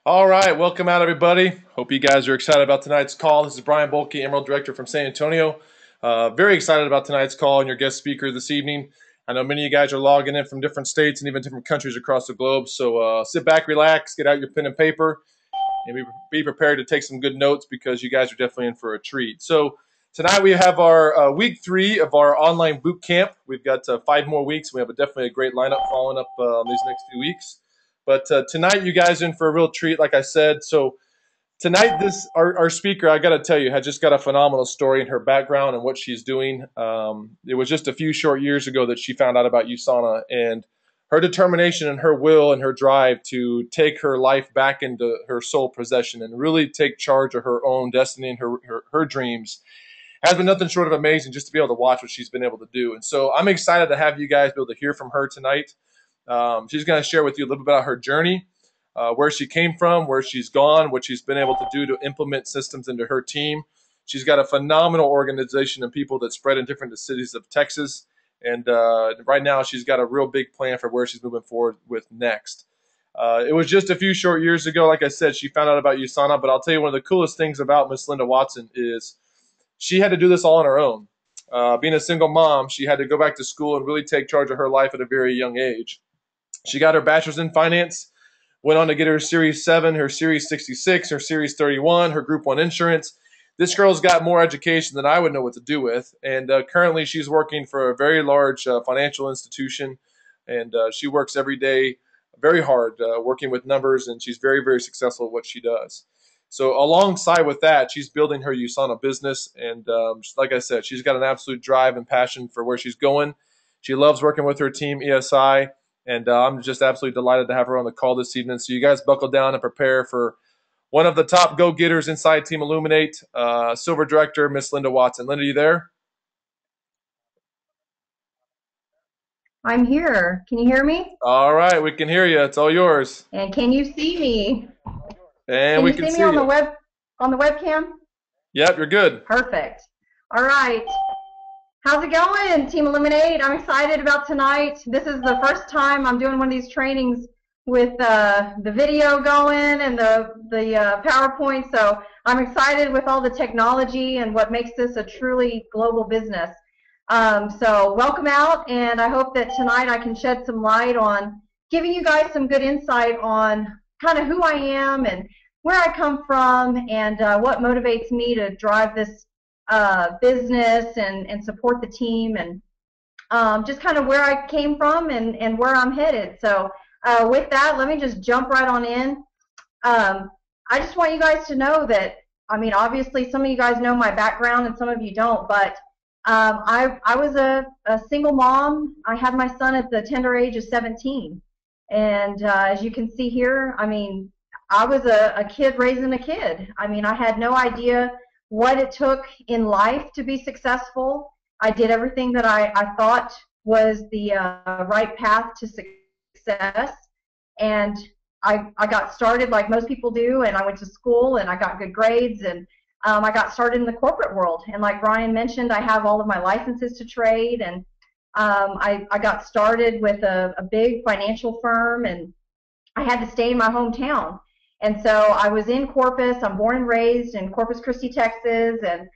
All right, welcome out, everybody. Hope you guys are excited about tonight's call. This is Brian Bolke, Emerald Director from San Antonio. Very excited about tonight's call and your guest speaker this evening. I know many of you guys are logging in from different states and even different countries across the globe. So sit back, relax, get out your pen and paper, and be prepared to take some good notes because you guys are definitely in for a treat. So tonight we have our week 3 of our online boot camp. We've got 5 more weeks. We have definitely a great lineup following up these next few weeks. But tonight, you guys are in for a real treat, like I said. So tonight, our speaker, I got to tell you, had just got a phenomenal story in her background and what she's doing. It was just a few short years ago that she found out about USANA, and her determination and her will and her drive to take her life back into her sole possession and really take charge of her own destiny and her dreams has been nothing short of amazing just to be able to watch what she's been able to do. And so I'm excited to have you guys be able to hear from her tonight. She's going to share with you a little bit about her journey, where she came from, where she's gone, what she's been able to do to implement systems into her team. She's got a phenomenal organization and people that spread in different cities of Texas. And right now, she's got a real big plan for where she's moving forward with next. It was just a few short years ago, like I said, she found out about USANA. But I'll tell you, one of the coolest things about Miss Linda Watson is she had to do this all on her own. Being a single mom, she had to go back to school and really take charge of her life at a very young age. She got her bachelor's in finance, went on to get her Series 7, her Series 66, her Series 31, her Group 1 insurance. This girl's got more education than I would know what to do with. And currently she's working for a very large financial institution. And she works every day very hard, working with numbers, and she's very, very successful at what she does. So alongside with that, she's building her USANA business. And like I said, she's got an absolute drive and passion for where she's going. She loves working with her team, ESI. And I'm just absolutely delighted to have her on the call this evening. So you guys buckle down and prepare for one of the top go-getters inside Team Illuminate, Silver Director, Miss Linda Watson. Linda, you there? I'm here. Can you hear me? All right, we can hear you. It's all yours. And can you see me? And Can we you can see me see on the you. webcam? Yep, you're good. Perfect. All right. How's it going, Team Eliminate? I'm excited about tonight. This is the first time I'm doing one of these trainings with the video going and the PowerPoint. So I'm excited with all the technology and what makes this a truly global business. So welcome out, and I hope that tonight I can shed some light on giving you guys some good insight on kind of who I am and where I come from and what motivates me to drive this business and support the team and just kind of where I came from and where I'm headed. So with that, let me just jump right on in. I just want you guys to know that, I mean, obviously some of you guys know my background and some of you don't, but I was a single mom. I had my son at the tender age of 17. And as you can see here, I mean, I was a kid raising a kid. I mean, I had no idea what it took in life to be successful. I did everything that I thought was the right path to success. And I got started like most people do, and I went to school and I got good grades, and I got started in the corporate world. And like Ryan mentioned, I have all of my licenses to trade, and I got started with a big financial firm, and I had to stay in my hometown. And so I was in Corpus. I'm born and raised in Corpus Christi, Texas, and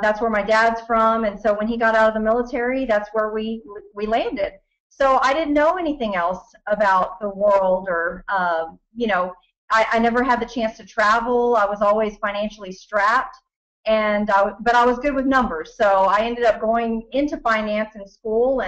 that's where my dad's from. And so when he got out of the military, that's where we landed. So I didn't know anything else about the world, or you know, I never had the chance to travel. I was always financially strapped, and but I was good with numbers. So I ended up going into finance in school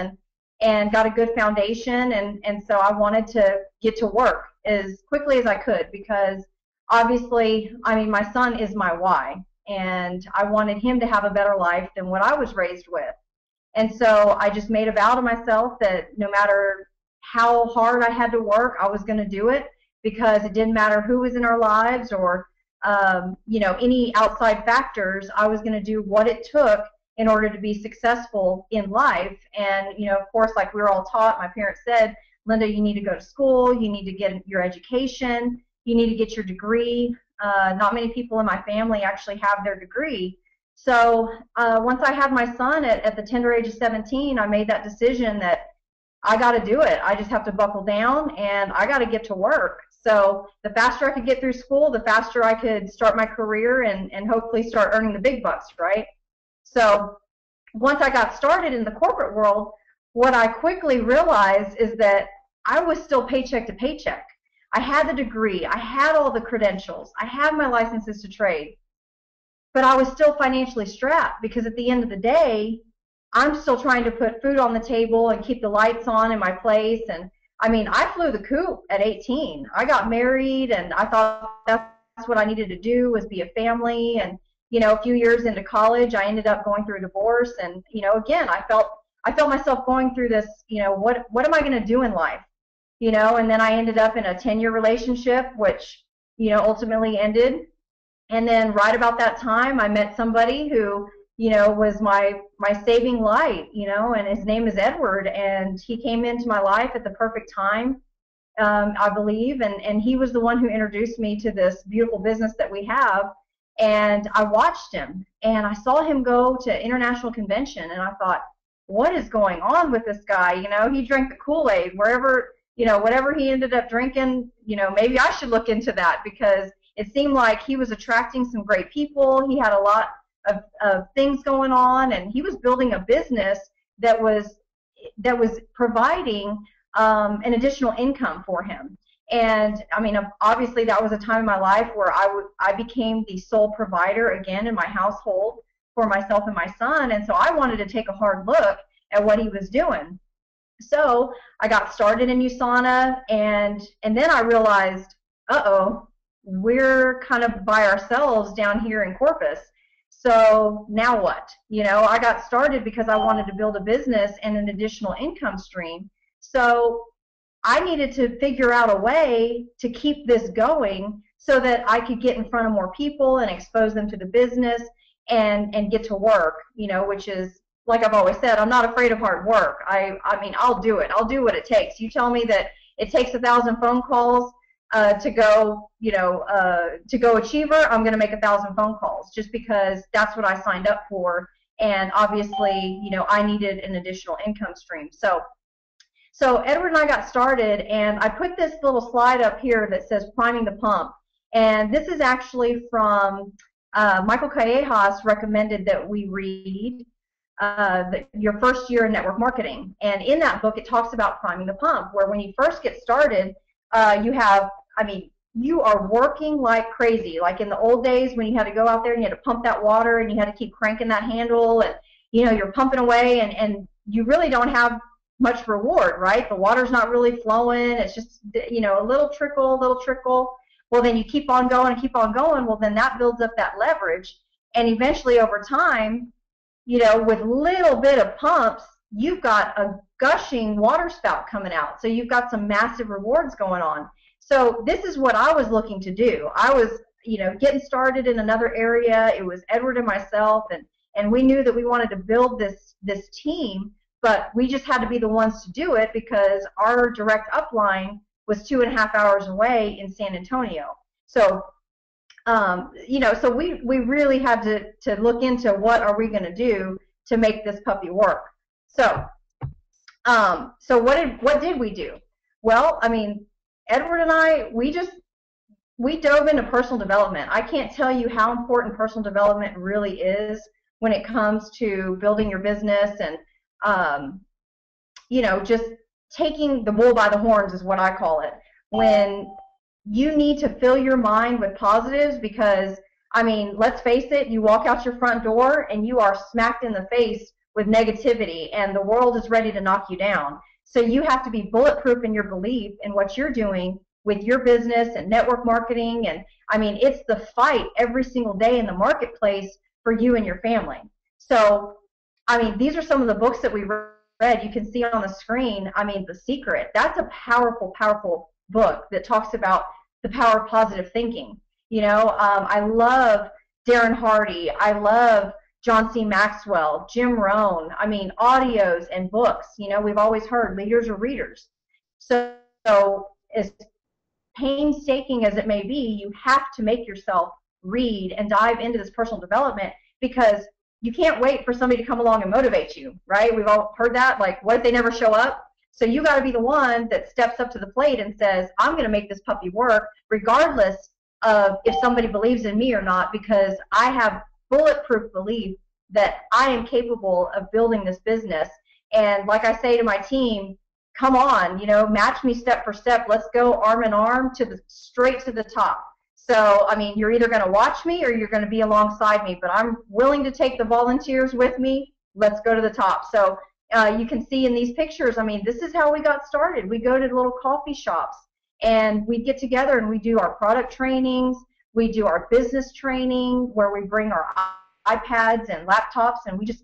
and got a good foundation, and so I wanted to get to work as quickly as I could, because obviously, I mean, my son is my why, and I wanted him to have a better life than what I was raised with. And so I just made a vow to myself that no matter how hard I had to work, I was going to do it, because it didn't matter who was in our lives or you know, any outside factors. I was going to do what it took in order to be successful in life. And, you know, of course, like we were all taught, my parents said, Linda, you need to go to school, you need to get your education, you need to get your degree. Not many people in my family actually have their degree. So once I had my son at the tender age of 17, I made that decision that I got to do it. I just have to buckle down and I got to get to work. So the faster I could get through school, the faster I could start my career and hopefully start earning the big bucks, right? So once I got started in the corporate world, what I quickly realized is that I was still paycheck to paycheck. I had the degree, I had all the credentials, I had my licenses to trade, but I was still financially strapped because at the end of the day, I'm still trying to put food on the table and keep the lights on in my place. And I mean, I flew the coop at 18. I got married and I thought that's what I needed to do was be a family. And, you know, a few years into college, I ended up going through a divorce. And, you know, again, I felt myself going through this, you know, what am I going to do in life? You know, and then I ended up in a 10-year relationship, which, you know, ultimately ended. And then right about that time, I met somebody who, you know, was my saving light, you know, and his name is Edward, and he came into my life at the perfect time, I believe, and he was the one who introduced me to this beautiful business that we have. And I watched him, and I saw him go to international convention, and I thought, what is going on with this guy? You know, he drank the Kool-Aid wherever, you know, whatever he ended up drinking, you know, maybe I should look into that because it seemed like he was attracting some great people. He had a lot of things going on, and he was building a business that was providing an additional income for him. And I mean, obviously, that was a time in my life where I became the sole provider again in my household for myself and my son, and so I wanted to take a hard look at what he was doing. So I got started in USANA, and then I realized, uh-oh, we're kind of by ourselves down here in Corpus. So now what? You know, I got started because I wanted to build a business and an additional income stream. So I needed to figure out a way to keep this going so that I could get in front of more people and expose them to the business and get to work, you know, which is, like I've always said, I'm not afraid of hard work. I mean, I'll do it. I'll do what it takes. You tell me that it takes 1,000 phone calls to go, you know, to go Achiever, I'm going to make 1,000 phone calls just because that's what I signed up for. And obviously, you know, I needed an additional income stream. So Edward and I got started, and I put this little slide up here that says priming the pump. And this is actually from Michael Callejas recommended that we read your first year in network marketing. And in that book, it talks about priming the pump, where when you first get started, you have, I mean, you are working like crazy. Like in the old days when you had to go out there and you had to pump that water and you had to keep cranking that handle and, you know, you're pumping away and you really don't have much reward, right? The water's not really flowing. It's just, you know, a little trickle, little trickle. Well, then you keep on going and keep on going. Well, then that builds up that leverage. And eventually over time, you know, with little bit of pumps, you've got a gushing water spout coming out. So you've got some massive rewards going on. So this is what I was looking to do. I was, you know, getting started in another area. It was Edward and myself, and we knew that we wanted to build this team, but we just had to be the ones to do it because our direct upline was 2.5 hours away in San Antonio. So you know, so we really had to look into what are we going to do to make this puppy work. So so what did we do? Well, I mean, Edward and I, we dove into personal development. I can't tell you how important personal development really is when it comes to building your business and you know, just taking the bull by the horns is what I call it. When you need to fill your mind with positives because, I mean, let's face it, you walk out your front door and you are smacked in the face with negativity and the world is ready to knock you down. So you have to be bulletproof in your belief in what you're doing with your business and network marketing. And, I mean, it's the fight every single day in the marketplace for you and your family. So, I mean, these are some of the books that we read. You can see on the screen, I mean, The Secret. That's a powerful, powerful book that talks about the power of positive thinking. You know, I love Darren Hardy. I love John C. Maxwell, Jim Rohn. I mean, audios and books. You know, we've always heard leaders are readers. So as painstaking as it may be, you have to make yourself read and dive into this personal development because you can't wait for somebody to come along and motivate you, right? We've all heard that, like, what if they never show up? So you got to be the one that steps up to the plate and says, I'm going to make this puppy work regardless of if somebody believes in me or not, because I have bulletproof belief that I am capable of building this business. And like I say to my team, come on, match me step for step. Let's go arm in arm straight to the top. So, I mean, you're either going to watch me or you're going to be alongside me, but I'm willing to take the volunteers with me. Let's go to the top. So you can see in these pictures, I mean, this is how we got started. We go to little coffee shops and we get together and we do our product trainings. We do our business training where we bring our iPads and laptops and we just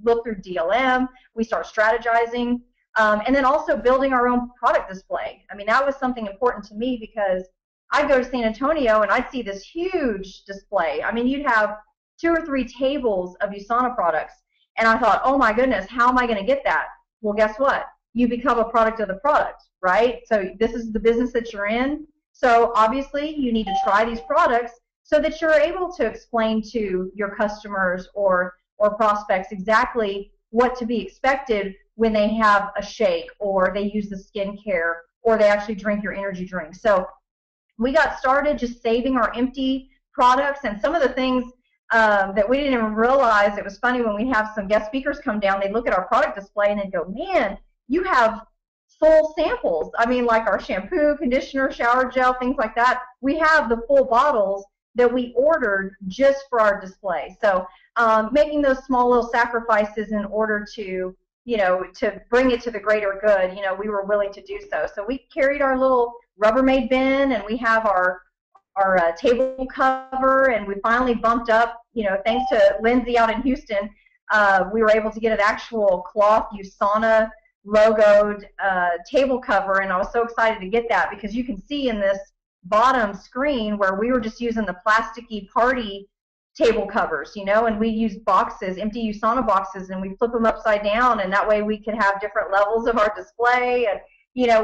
look through DLM. We start strategizing. And then also building our own product display. I mean, that was something important to me because I'd go to San Antonio and I'd see this huge display. I mean, you'd have 2 or 3 tables of USANA products. And I thought, oh my goodness, how am I going to get that? Well, guess what? You become a product of the product, right? So this is the business that you're in. So obviously you need to try these products so that you're able to explain to your customers or prospects exactly what to be expected when they have a shake or they use the skincare or they actually drink your energy drink. So we got started just saving our empty products, and some of the things that we didn't even realize. It was funny when we have some guest speakers come down, they look at our product display and they go, man, you have full samples. I mean, like our shampoo, conditioner, shower gel, things like that. We have the full bottles that we ordered just for our display. So making those small little sacrifices in order to to bring it to the greater good, we were willing to do so. So we carried our little Rubbermaid bin, and we have our table cover, and we finally bumped up, thanks to Lindsay out in Houston, we were able to get an actual cloth USANA logoed table cover, and I was so excited to get that because you can see in this bottom screen where we were just using the plasticky party table covers, and we use boxes, empty USANA boxes, and we flip them upside down, and that way we could have different levels of our display, and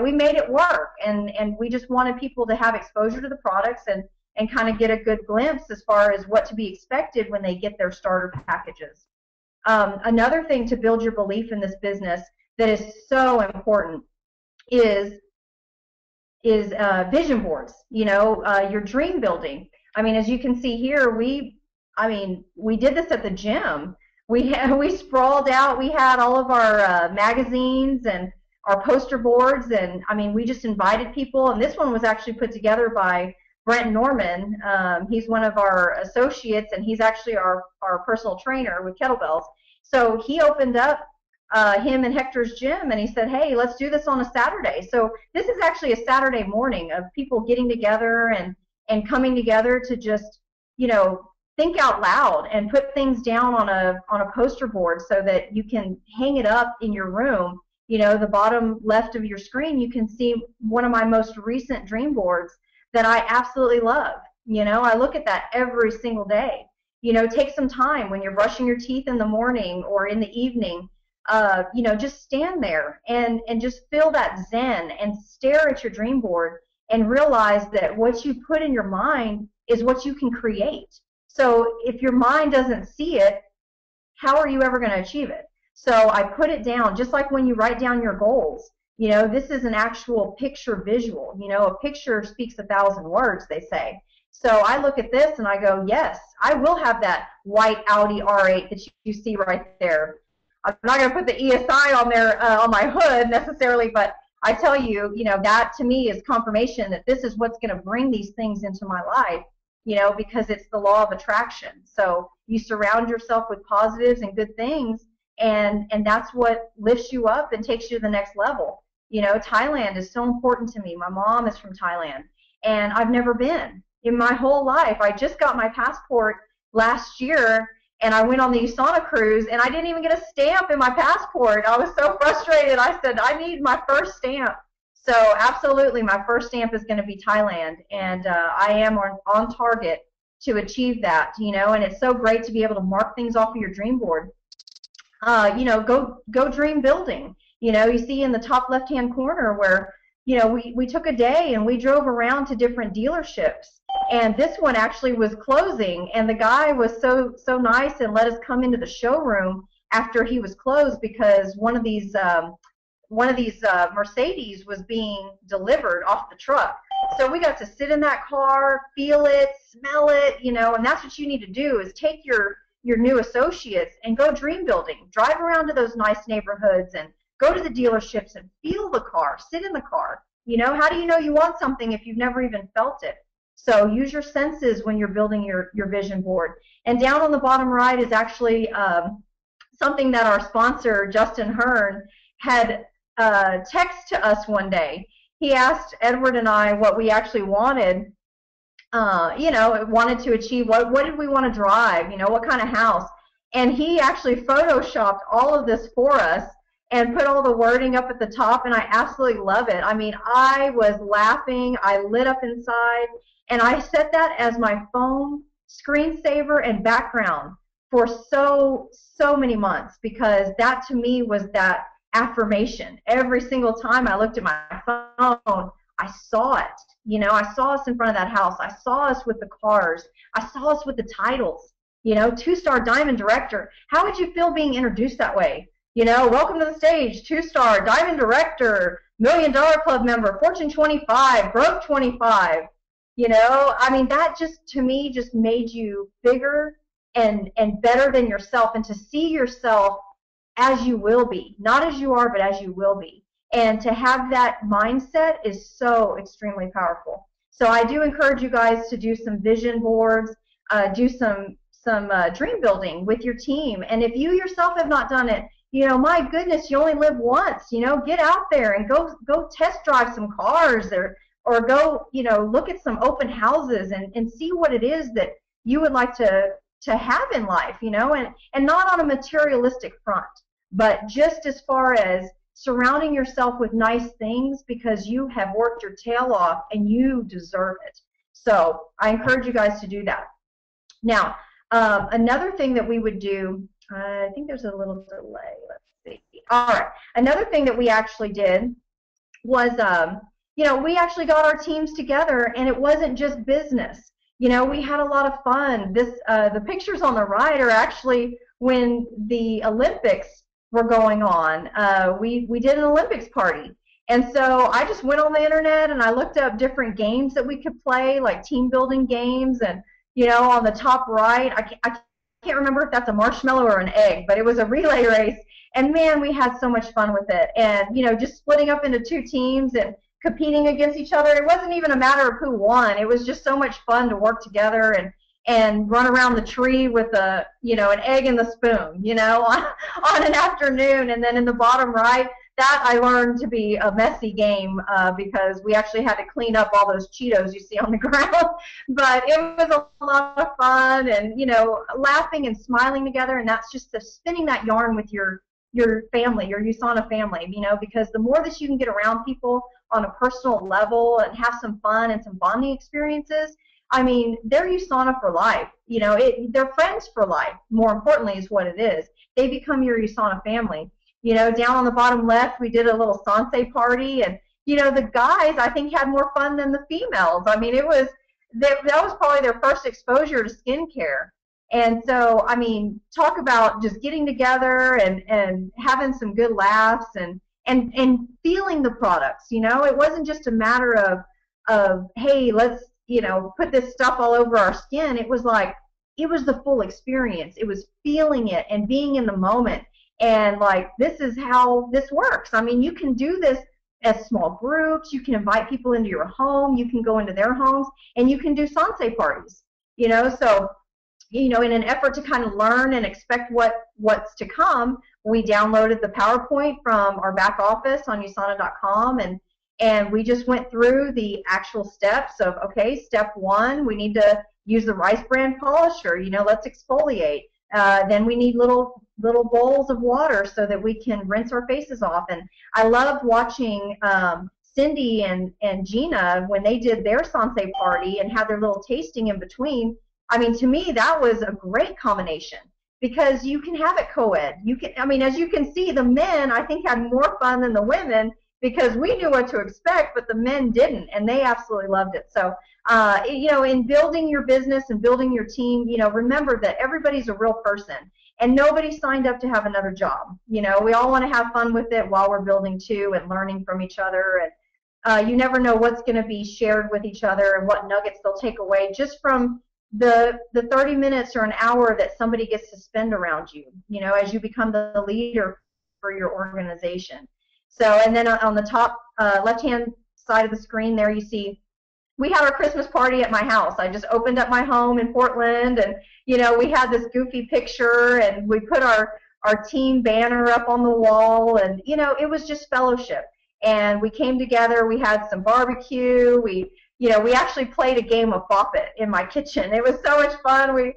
we made it work, and we just wanted people to have exposure to the products and kind of get a good glimpse as far as what to be expected when they get their starter packages. Another thing to build your belief in this business that is so important is vision boards, your dream building. I mean, as you can see here, we did this at the gym. We sprawled out. We had all of our magazines and our poster boards, and I mean, we just invited people. And this one was actually put together by Brent Norman. He's one of our associates, and he's actually our personal trainer with kettlebells. So he opened up him and Hector's gym, and he said, hey, let's do this on a Saturday. So this is actually a Saturday morning of people getting together and coming together to just, think out loud and put things down on a poster board so that you can hang it up in your room. The bottom left of your screen, you can see one of my most recent dream boards that I absolutely love. I look at that every single day. Take some time when you're brushing your teeth in the morning or in the evening. Just stand there and just feel that zen and stare at your dream board and realize that what you put in your mind is what you can create. So if your mind doesn't see it, how are you ever going to achieve it? So I put it down, just like when you write down your goals. This is an actual picture visual. A picture speaks 1,000 words, they say. So I look at this and I go, yes, I will have that white Audi R8 that you see right there. I'm not going to put the ESI on there on my hood necessarily, but I tell you, that to me is confirmation that this is what's going to bring these things into my life, because it's the law of attraction. So you surround yourself with positives and good things, and that's what lifts you up and takes you to the next level. Thailand is so important to me. My mom is from Thailand, and I've never been in my whole life. I just got my passport last year, and I went on the USANA cruise, and I didn't even get a stamp in my passport. I was so frustrated. I said, I need my first stamp. So absolutely, my first stamp is going to be Thailand, and I am on target to achieve that, and it's so great to be able to mark things off of your dream board. Go dream building. You see in the top left-hand corner where, we took a day and we drove around to different dealerships. And this one actually was closing, and the guy was so nice and let us come into the showroom after he was closed because one of these one of these Mercedes was being delivered off the truck. So we got to sit in that car, feel it, smell it, and that's what you need to do is take your new associates and go dream building. Drive around to those nice neighborhoods and go to the dealerships and feel the car, sit in the car. How do you know you want something if you've never even felt it? So use your senses when you're building your vision board. And down on the bottom right is actually something that our sponsor, Justin Hearn, had text to us one day. He asked Edward and I what we actually wanted, wanted to achieve. What did we want to drive? What kind of house? And he actually photoshopped all of this for us and put all the wording up at the top, and I absolutely love it. I mean, I was laughing. I lit up inside, and I set that as my phone screensaver and background for so many months, because that to me was that affirmation. Every single time I looked at my phone, I saw it. I saw us in front of that house. I saw us with the cars. I saw us with the titles. 2-star Diamond Director. How would you feel being introduced that way? Welcome to the stage, 2-star Diamond Director, $1 Million Club member, Fortune 25, Growth 25. I mean, that just, to me, just made you bigger and better than yourself, and to see yourself as you will be, not as you are, but as you will be. And to have that mindset is so extremely powerful. So I do encourage you guys to do some vision boards, do some dream building with your team. And if you yourself have not done it, my goodness, you only live once. Get out there and go test drive some cars, or go, look at some open houses and see what it is that you would like to have in life, and not on a materialistic front, but just as far as surrounding yourself with nice things because you have worked your tail off and you deserve it. So I encourage you guys to do that. Now, another thing that we would do, I think there's a little delay. Let's see. All right. Another thing that we actually did was, we actually got our teams together, and it wasn't just business. We had a lot of fun. The pictures on the right are actually when the Olympics were going on. We did an Olympics party. And so I just went on the internet and I looked up different games that we could play, like team building games. And, on the top right, I can't remember if that's a marshmallow or an egg, but it was a relay race. And man, we had so much fun with it. And, just splitting up into 2 teams and competing against each other. It wasn't even a matter of who won. It was just so much fun to work together and run around the tree with an egg in the spoon, on an afternoon. And then in the bottom right, that I learned to be a messy game because we actually had to clean up all those Cheetos you see on the ground. But it was a lot of fun, and laughing and smiling together. And that's just spinning that yarn with your family, your USANA family, because the more that you can get around people on a personal level and have some fun and some bonding experiences, I mean, they're USANA for life. They're friends for life, more importantly, is what it is. They become your USANA family. Down on the bottom left, we did a little Sansei party, and, the guys, I think, had more fun than the females. I mean, that was probably their first exposure to skincare. And so, I mean, talk about just getting together and having some good laughs and feeling the products. It wasn't just a matter of hey, let's put this stuff all over our skin. It was like, it was the full experience. It was feeling it and being in the moment, and like, this is how this works. I mean, you can do this as small groups. You can invite people into your home. You can go into their homes, and you can do Sansei parties. So in an effort to kind of learn and expect what's to come, we downloaded the PowerPoint from our back office on usana.com, and we just went through the actual steps of, okay, step 1, we need to use the rice bran polisher, let's exfoliate. Then we need little bowls of water so that we can rinse our faces off. And I loved watching Cindy and Gina when they did their Sansei party and had their little tasting in between. I mean, to me, that was a great combination, because you can have it co-ed. I mean, as you can see, the men, I think, had more fun than the women, because we knew what to expect, but the men didn't, and they absolutely loved it. So, in building your business and building your team, remember that everybody's a real person, and nobody signed up to have another job. You know, we all want to have fun with it while we're building too and learning from each other. And you never know what's going to be shared with each other and what nuggets they'll take away just from the 30 minutes or an hour that somebody gets to spend around you, you know, as you become the leader for your organization. So, and then on the top left-hand side of the screen there, you see we had our Christmas party at my house. I just opened up my home in Portland, and you know, we had this goofy picture, and we put our team banner up on the wall, and you know, it was just fellowship. And we came together. We had some barbecue. We actually played a game of Bop It in my kitchen. It was so much fun. We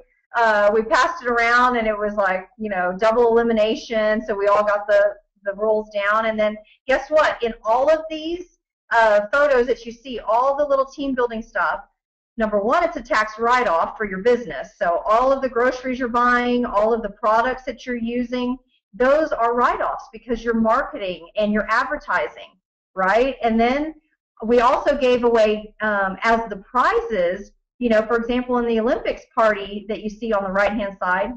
passed it around, and it was like, you know, double elimination. So we all got the rules down. And then guess what? In all of these photos that you see, all the little team building stuff, number one, it's a tax write-off for your business. So all of the groceries you're buying, all of the products that you're using, those are write-offs because you're marketing and you're advertising, right? And then we also gave away as the prizes, you know, for example, in the Olympics party that you see on the right-hand side,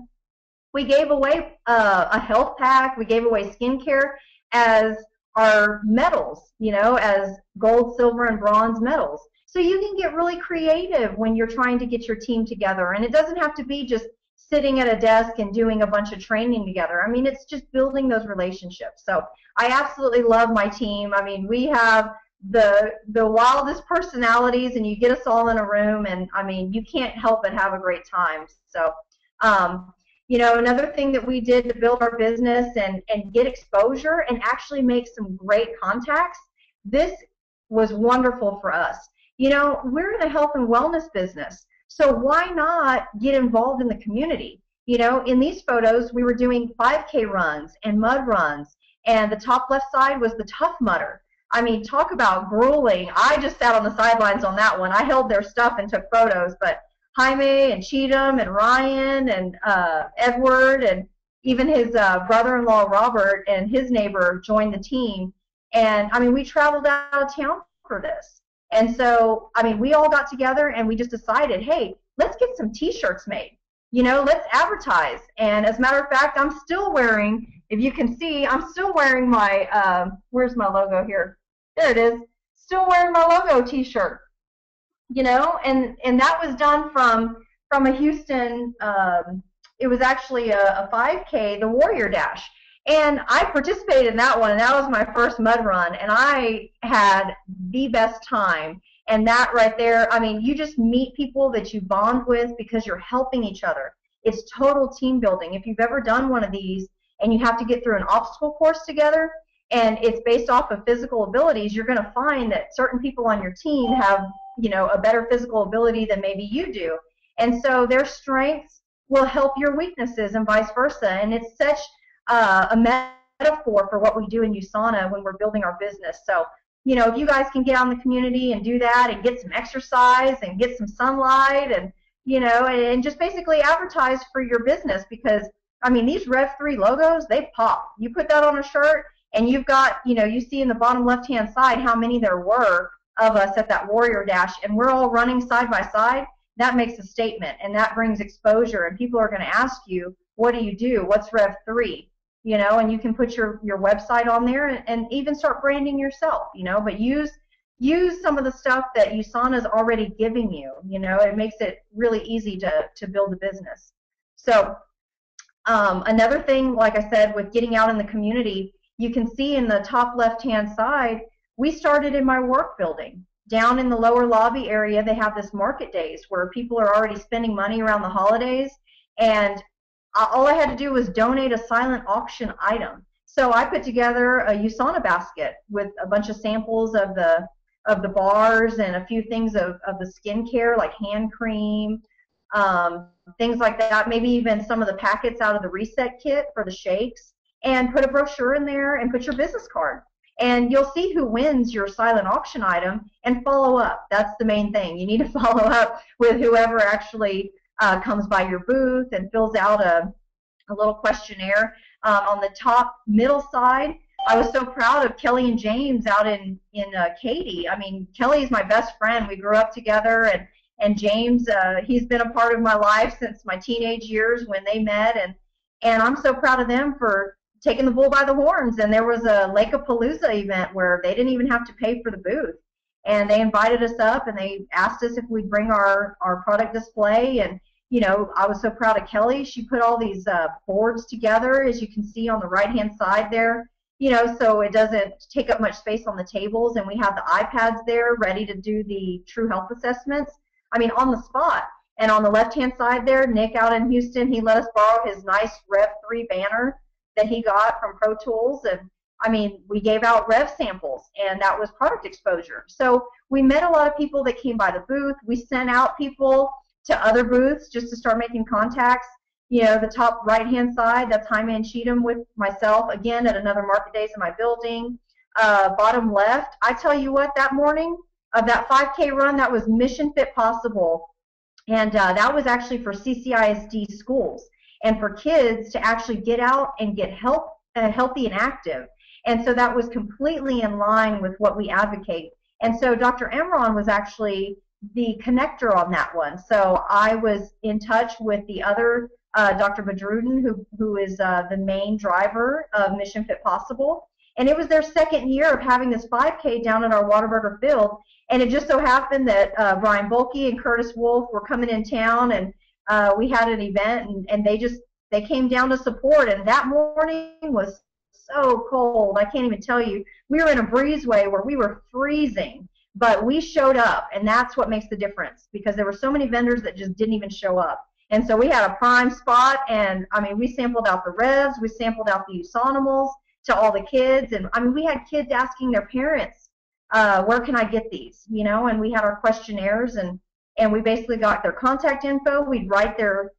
we gave away a health pack. We gave away skincare as our medals, you know, as gold, silver, and bronze medals. So you can get really creative when you're trying to get your team together. And it doesn't have to be just sitting at a desk and doing a bunch of training together. I mean, it's just building those relationships. So I absolutely love my team. I mean, we have the wildest personalities, and you get us all in a room, and I mean, you can't help but have a great time. So you know, another thing that we did to build our business and get exposure and actually make some great contacts, this was wonderful for us. You know, we're in a health and wellness business, so why not get involved in the community? You know, in these photos, we were doing 5K runs and mud runs, and the top left side was the Tough Mudder. I mean, talk about grueling. I just sat on the sidelines on that one. I held their stuff and took photos, but Jaime and Cheatham and Ryan and Edward and even his brother-in-law Robert and his neighbor joined the team. And I mean, we traveled out of town for this. And so, I mean, we all got together and we just decided, hey, let's get some T-shirts made. You know, let's advertise. And as a matter of fact, I'm still wearing, if you can see, I'm still wearing my, where's my logo here? There it is. Still wearing my logo T-shirt. You know, and that was done from a Houston, it was actually a 5K, the Warrior Dash. And I participated in that one, and that was my first mud run, and I had the best time. And that right there, I mean, you just meet people that you bond with because you're helping each other. It's total team building. If you've ever done one of these and you have to get through an obstacle course together, and it's based off of physical abilities, you're going to find that certain people on your team have, you know, a better physical ability than maybe you do. And so their strengths will help your weaknesses and vice versa. And it's such a metaphor for what we do in USANA when we're building our business. So, you know, if you guys can get out in the community and do that and get some exercise and get some sunlight and, you know, and just basically advertise for your business, because, I mean, these Rev3 logos, they pop. You put that on a shirt, and you've got, you know, you see in the bottom left-hand side how many there were of us at that Warrior Dash, and we're all running side by side. That makes a statement, and that brings exposure, and people are going to ask you, what do you do? What's Rev3? You know, and you can put your website on there and even start branding yourself, you know, but use some of the stuff that USANA is already giving you. You know, it makes it really easy to build a business. So another thing, like I said, with getting out in the community, you can see in the top left-hand side, we started in my work building. Down in the lower lobby area, they have this market days where people are already spending money around the holidays, and all I had to do was donate a silent auction item. So I put together a USANA basket with a bunch of samples of the bars and a few things of the skincare, like hand cream, things like that, maybe even some of the packets out of the reset kit for the shakes, and put a brochure in there and put your business card. And you'll see who wins your silent auction item and follow up. That's the main thing. You need to follow up with whoever actually comes by your booth and fills out a little questionnaire. On the top middle side, I was so proud of Kelly and James out in Katy. I mean, Kelly is my best friend. We grew up together, and James, he's been a part of my life since my teenage years when they met, And I'm so proud of them for taking the bull by the horns. And there was a Lake-a-Palooza event where they didn't even have to pay for the booth. And they invited us up and they asked us if we'd bring our product display. And, you know, I was so proud of Kelly. She put all these boards together, as you can see on the right-hand side there, you know, so it doesn't take up much space on the tables. And we have the iPads there ready to do the true health assessments. I mean, on the spot. And on the left-hand side there, Nick out in Houston, he let us borrow his nice Rev 3 banner that he got from Pro Tools. And I mean, we gave out Rev samples, and that was product exposure. So we met a lot of people that came by the booth. We sent out people to other booths just to start making contacts. You know, the top right-hand side, that's Jaime and Cheatham with myself, again, at another Market Days in my building. Bottom left, I tell you what, that morning of that 5K run, that was Mission Fit Possible. And that was actually for CCISD schools and for kids to actually get out and get healthy and active. And so that was completely in line with what we advocate. And so Dr. Emron was actually the connector on that one. So I was in touch with the other Dr. Badrudin, who is the main driver of Mission Fit Possible. And it was their second year of having this 5K down at our Whataburger field. And it just so happened that Brian Bulkey and Curtis Wolf were coming in town, and we had an event, and they came down to support. And that morning was so cold, I can't even tell you. We were in a breezeway where we were freezing, but we showed up, and that's what makes the difference, because there were so many vendors that just didn't even show up. And so we had a prime spot, and I mean, we sampled out the revs, we sampled out the Usanimals to all the kids, and I mean, we had kids asking their parents, where can I get these, you know, and we had our questionnaires, and we basically got their contact info. We'd write their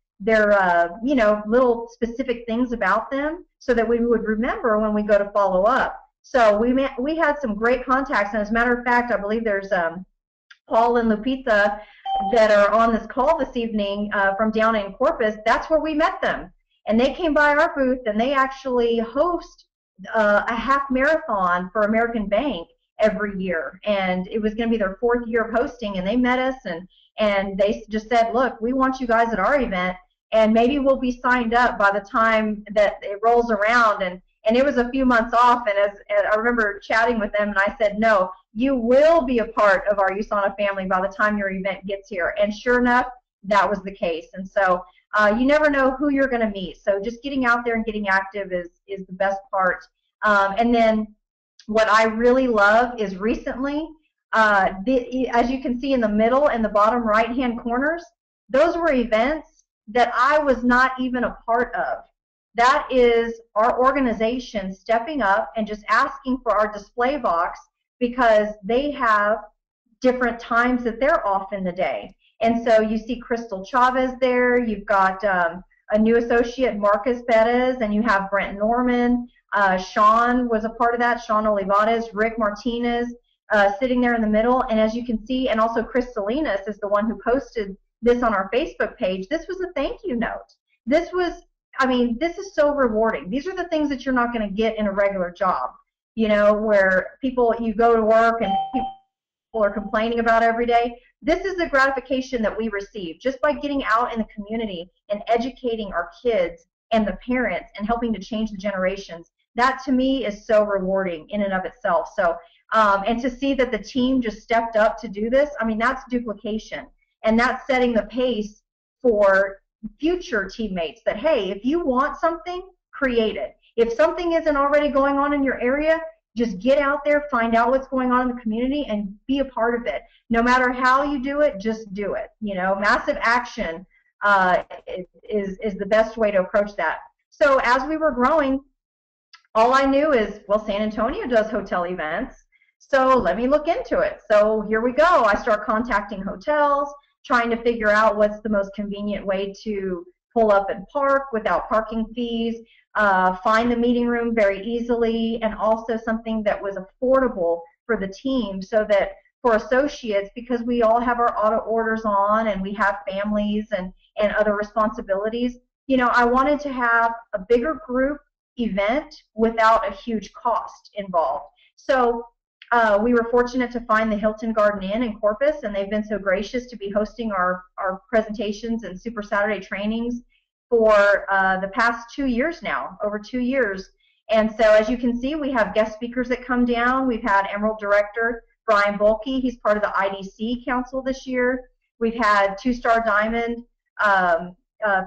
you know, little specific things about them so that we would remember when we go to follow up. So we had some great contacts, and as a matter of fact, I believe there's Paul and Lupita that are on this call this evening from down in Corpus. That's where we met them, and they came by our booth, and they actually host a half marathon for American Bank every year, and it was going to be their 4th year of hosting, and they met us, and they just said, look, we want you guys at our event, and maybe we'll be signed up by the time that it rolls around. And it was a few months off, and as I remember chatting with them, and I said, no, you will be a part of our USANA family by the time your event gets here. And sure enough, that was the case. And so you never know who you're going to meet, so just getting out there and getting active is the best part. And then what I really love is recently, as you can see in the middle and the bottom right-hand corners, those were events that I was not even a part of. That is our organization stepping up and just asking for our display box because they have different times that they're off in the day. And so you see Crystal Chavez there, you've got a new associate, Marcus Perez, and you have Brent Norman. Sean was a part of that, Sean Olivares, Rick Martinez sitting there in the middle. And as you can see, and also Chris Salinas is the one who posted this on our Facebook page. This was a thank you note. This was, I mean, this is so rewarding. These are the things that you're not going to get in a regular job, you know, where people, you go to work and people are complaining about every day. This is the gratification that we receive just by getting out in the community and educating our kids and the parents and helping to change the generations. That to me is so rewarding in and of itself. So, and to see that the team just stepped up to do this, I mean, that's duplication. And that's setting the pace for future teammates that, hey, if you want something, create it. If something isn't already going on in your area, just get out there, find out what's going on in the community, and be a part of it. No matter how you do it, just do it. You know, massive action is the best way to approach that. So as we were growing, all I knew is, well, San Antonio does hotel events, so let me look into it. So here we go. I start contacting hotels, trying to figure out what's the most convenient way to pull up and park without parking fees, find the meeting room very easily, and also something that was affordable for the team so that for associates, because we all have our auto orders on and we have families and other responsibilities, you know, I wanted to have a bigger group event without a huge cost involved. So we were fortunate to find the Hilton Garden Inn in Corpus, and they've been so gracious to be hosting our presentations and Super Saturday trainings for the past 2 years now, over 2 years. And so as you can see, we have guest speakers that come down. We've had Emerald Director Brian Bulkey. He's part of the IDC Council this year. We've had two-star diamond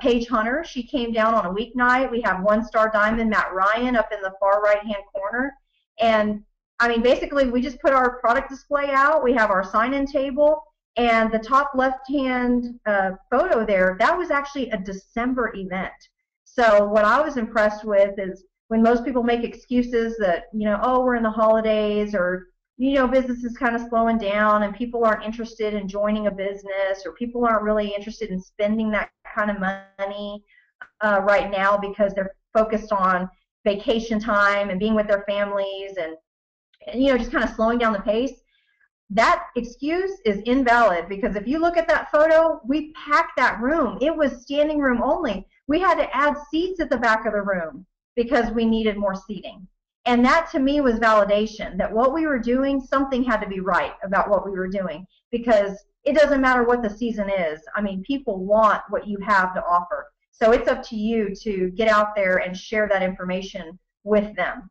Paige Hunter. She came down on a weeknight. We have one-star diamond Matt Ryan up in the far right-hand corner. And I mean, basically, we just put our product display out. We have our sign-in table. And the top left-hand photo there, that was actually a December event. So what I was impressed with is when most people make excuses that, oh, we're in the holidays, or, business is kind of slowing down and people aren't interested in joining a business, or people aren't really interested in spending that kind of money right now because they're focused on vacation time and being with their families and just kind of slowing down the pace. That excuse is invalid, because if you look at that photo, we packed that room. It was standing room only. We had to add seats at the back of the room because we needed more seating. And that to me was validation that what we were doing, something had to be right about what we were doing, because it doesn't matter what the season is. I mean, people want what you have to offer. So it's up to you to get out there and share that information with them.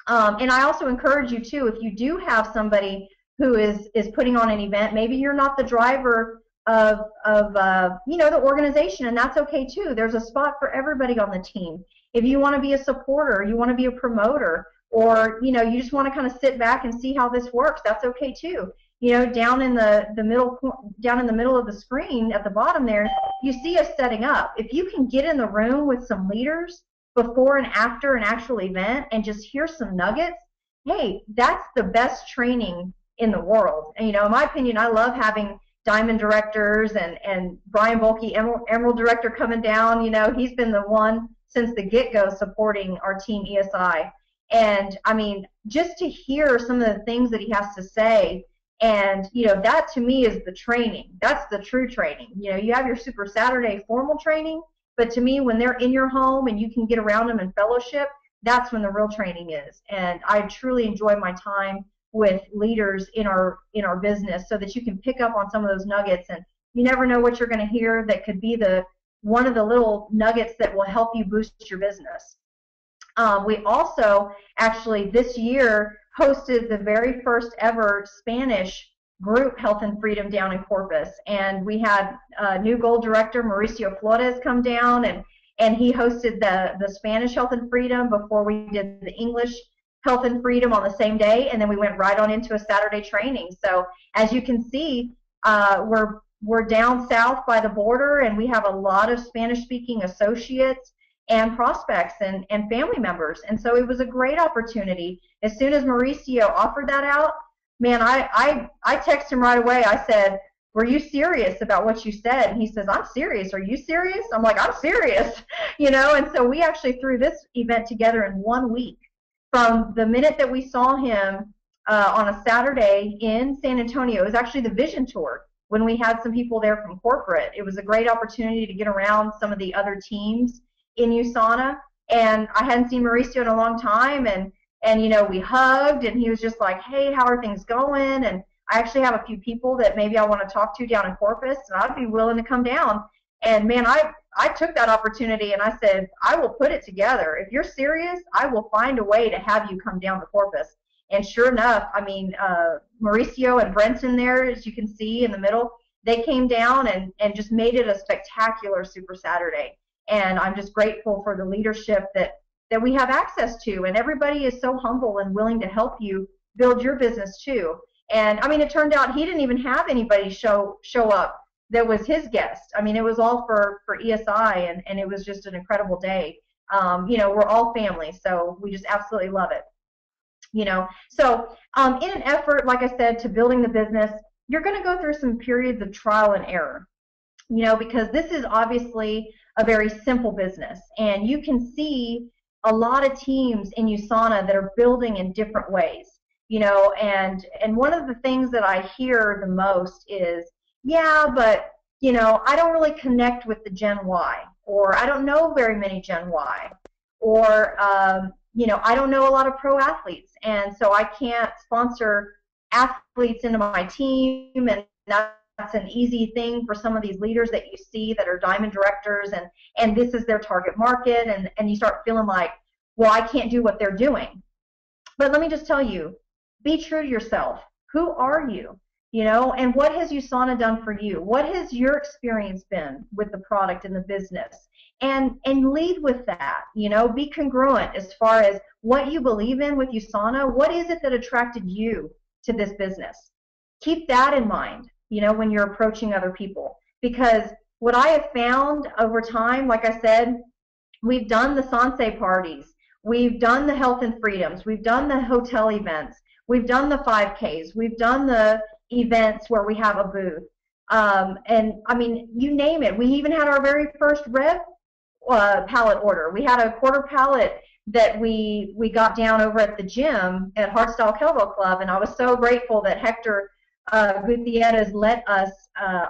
And I also encourage you too, if you do have somebody who is putting on an event, maybe you're not the driver of the organization, and that's okay too. There's a spot for everybody on the team. If you want to be a supporter, you want to be a promoter, or you just want to kind of sit back and see how this works, that's okay too. Down in the middle of the screen at the bottom there, you see us setting up. If you can get in the room with some leaders before and after an actual event and just hear some nuggets, hey, that's the best training in the world. And in my opinion, I love having diamond directors and Brian Bulkey, Emerald Director, coming down. He's been the one since the get-go supporting our team ESI. And I mean, just to hear some of the things that he has to say, and that to me is the training. That's the true training. You have your Super Saturday formal training, but to me, when they're in your home and you can get around them in fellowship, that's when the real training is. And I truly enjoy my time with leaders in our business, so that you can pick up on some of those nuggets, and you never know what you're going to hear that could be one of the little nuggets that will help you boost your business. We also actually this year hosted the very first ever Spanish group Health and Freedom down in Corpus, and we had new gold director Mauricio Flores come down, and he hosted the Spanish Health and Freedom before we did the English Health and Freedom on the same day, and then we went right on into a Saturday training. So as you can see, we're down south by the border, and we have a lot of Spanish-speaking associates and prospects and family members. And so it was a great opportunity. As soon as Mauricio offered that out, man, I texted him right away. I said, "Were you serious about what you said?" And he says, "I'm serious. Are you serious?" I'm like, "I'm serious." And so we actually threw this event together in 1 week. From the minute that we saw him on a Saturday in San Antonio, it was actually the vision tour when we had some people there from corporate. It was a great opportunity to get around some of the other teams in USANA, and I hadn't seen Mauricio in a long time, and we hugged, and he was just like, "Hey, how are things going?" And I actually have a few people that maybe I want to talk to down in Corpus, and I'd be willing to come down. And man, I took that opportunity, and I said, "I will put it together. If you're serious, I will find a way to have you come down to Corpus." And sure enough, I mean, Mauricio and Brenton there, as you can see in the middle, they came down and just made it a spectacular Super Saturday. And I'm just grateful for the leadership that we have access to. And everybody is so humble and willing to help you build your business too. And I mean, it turned out he didn't even have anybody show up that was his guest. I mean, it was all for ESI, and it was just an incredible day. We're all family, so we just absolutely love it. So in an effort, like I said, to building the business, you're going to go through some periods of trial and error, because this is obviously a very simple business, and you can see a lot of teams in USANA that are building in different ways, and one of the things that I hear the most is, "Yeah, but I don't really connect with the Gen Y," or "I don't know very many Gen Y," or "I don't know a lot of pro athletes, and so I can't sponsor athletes into my team, and that's that's an easy thing for some of these leaders that you see that are diamond directors, and this is their target market, and you start feeling like, well, I can't do what they're doing. But let me just tell you, be true to yourself. Who are you? You know, and what has USANA done for you? What has your experience been with the product and the business? And lead with that. You know, be congruent as far as what you believe in with USANA. What is it that attracted you to this business? Keep that in mind, you know, when you're approaching other people. Because what I have found over time, like I said, we've done the Sansei parties. We've done the health and freedoms. We've done the hotel events. We've done the 5Ks. We've done the events where we have a booth. And I mean, you name it. We even had our very first Rev pallet order. We had a quarter pallet that we got down over at the gym at Hardstyle Kettlebell Club, and I was so grateful that Hector Gutierrez let us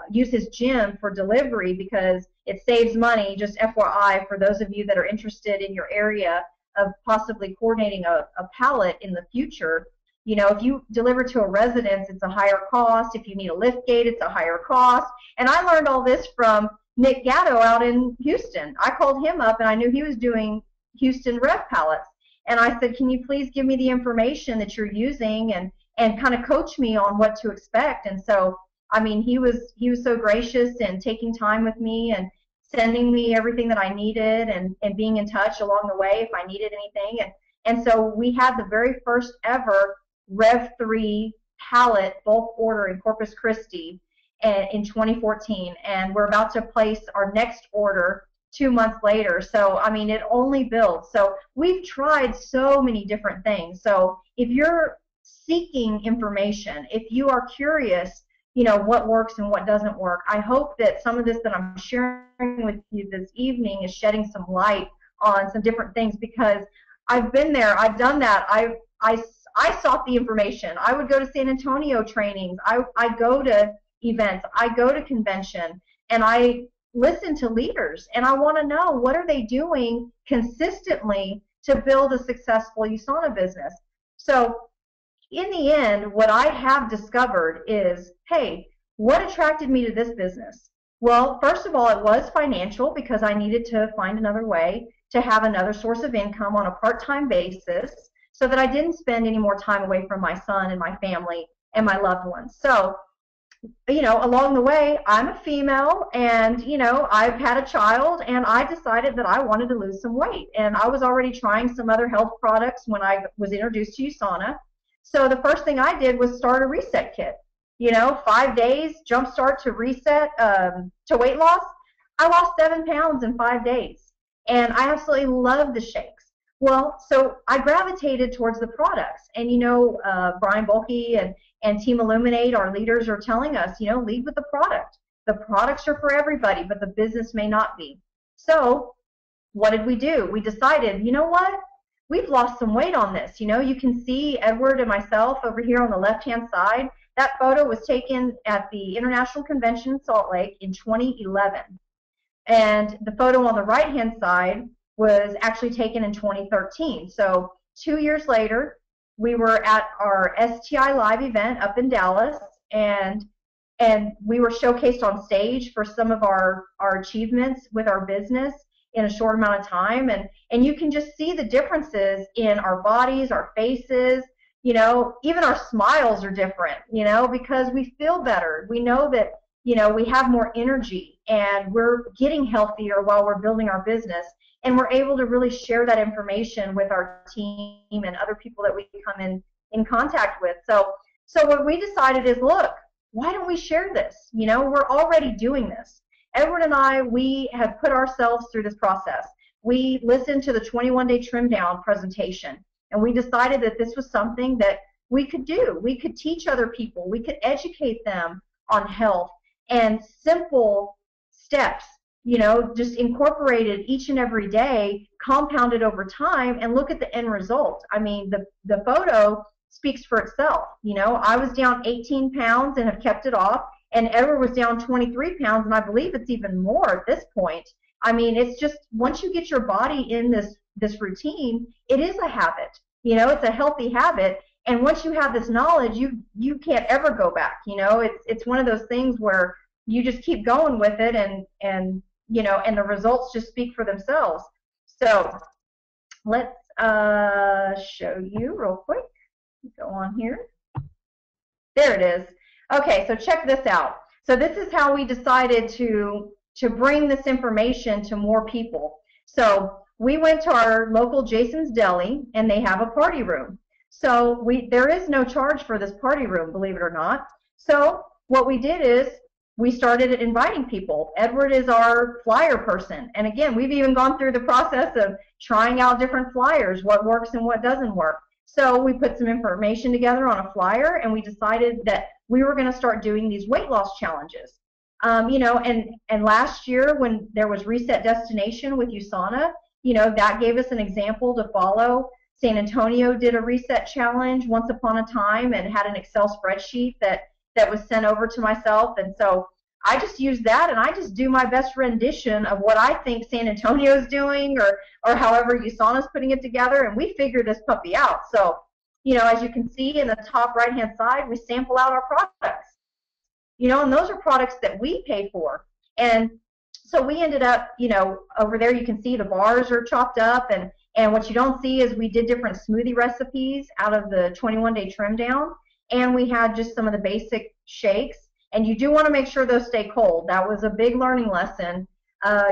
use his gym for delivery, because it saves money. Just FYI, for those of you that are interested in your area of possibly coordinating a pallet in the future, you know, if you deliver to a residence, it's a higher cost. If you need a lift gate, it's a higher cost. And I learned all this from Nick Gatto out in Houston. I called him up, and I knew he was doing Houston Rev pallets. And I said, can you please give me the information that you're using and kind of coach me on what to expect? And so, I mean, he was so gracious in taking time with me and sending me everything that I needed, and being in touch along the way if I needed anything. And so we had the very first ever Rev 3 pallet bulk order in Corpus Christi in 2014, and we're about to place our next order 2 months later. So, I mean, it only builds. So we've tried so many different things. So if you're seeking information, if you are curious, you know, what works and what doesn't work, I hope that some of this that I'm sharing with you this evening is shedding some light on some different things, because I've been there, I've done that. I sought the information. I would go to San Antonio trainings. I go to events. I go to convention, and I listen to leaders, and I want to know, what are they doing consistently to build a successful USANA business? So in the end, what I have discovered is, hey, what attracted me to this business? Well, first of all, it was financial, because I needed to find another way to have another source of income on a part-time basis, so that I didn't spend any more time away from my son and my family and my loved ones. So, you know, along the way, I'm a female, and, you know, I've had a child, and I decided that I wanted to lose some weight. And I was already trying some other health products when I was introduced to USANA. So the first thing I did was start a reset kit. You know, 5 days, jumpstart to reset to weight loss. I lost 7 pounds in 5 days, and I absolutely love the shakes. Well, so I gravitated towards the products, and, you know, Brian Bulkey and Team Illuminate, our leaders, are telling us, you know, lead with the product. The products are for everybody, but the business may not be. So what did we do? We decided, you know what? We've lost some weight on this. You know, you can see Edward and myself over here on the left-hand side. That photo was taken at the International Convention in Salt Lake in 2011. And the photo on the right-hand side was actually taken in 2013. So 2 years later, we were at our STI Live event up in Dallas, and we were showcased on stage for some of our achievements with our business in a short amount of time. And you can just see the differences in our bodies, our faces, you know, even our smiles are different, you know, because we feel better. We know that, you know, we have more energy, and we're getting healthier while we're building our business. And we're able to really share that information with our team and other people that we come in contact with. So what we decided is, look, why don't we share this? You know, we're already doing this. Edward and I, we have put ourselves through this process. We listened to the 21-day trim down presentation, and we decided that this was something that we could do. We could teach other people. We could educate them on health and simple steps, you know, just incorporated each and every day, compounded over time, and look at the end result. I mean, the photo speaks for itself. You know, I was down 18 pounds and have kept it off, and Edward was down 23 pounds, and I believe it's even more at this point. I mean, it's just, once you get your body in this routine, it is a habit. You know, it's a healthy habit, And once you have this knowledge, you can't ever go back. You know, it's one of those things where you just keep going with it, and you know, and the results just speak for themselves. So let's show you real quick. Go on here. There it is. Okay, so check this out. So this is how we decided to bring this information to more people. So we went to our local Jason's Deli, and they have a party room. So there is no charge for this party room, believe it or not. So what we did is we started inviting people. Edward is our flyer person. And again, we've even gone through the process of trying out different flyers, what works and what doesn't work. So we put some information together on a flyer, and we decided that we were going to start doing these weight loss challenges. You know, and last year when there was Reset Destination with USANA, you know, that gave us an example to follow. San Antonio did a reset challenge once upon a time and had an Excel spreadsheet that was sent over to myself. And so I just use that, and I just do my best rendition of what I think San Antonio's doing, or however USANA's putting it together, and we figure this puppy out. So, you know, as you can see in the top right-hand side, we sample out our products. You know, and those are products that we pay for. And so we ended up, you know, over there you can see the bars are chopped up, and what you don't see is we did different smoothie recipes out of the 21-day trim down, and we had just some of the basic shakes. And you do want to make sure those stay cold. That was a big learning lesson.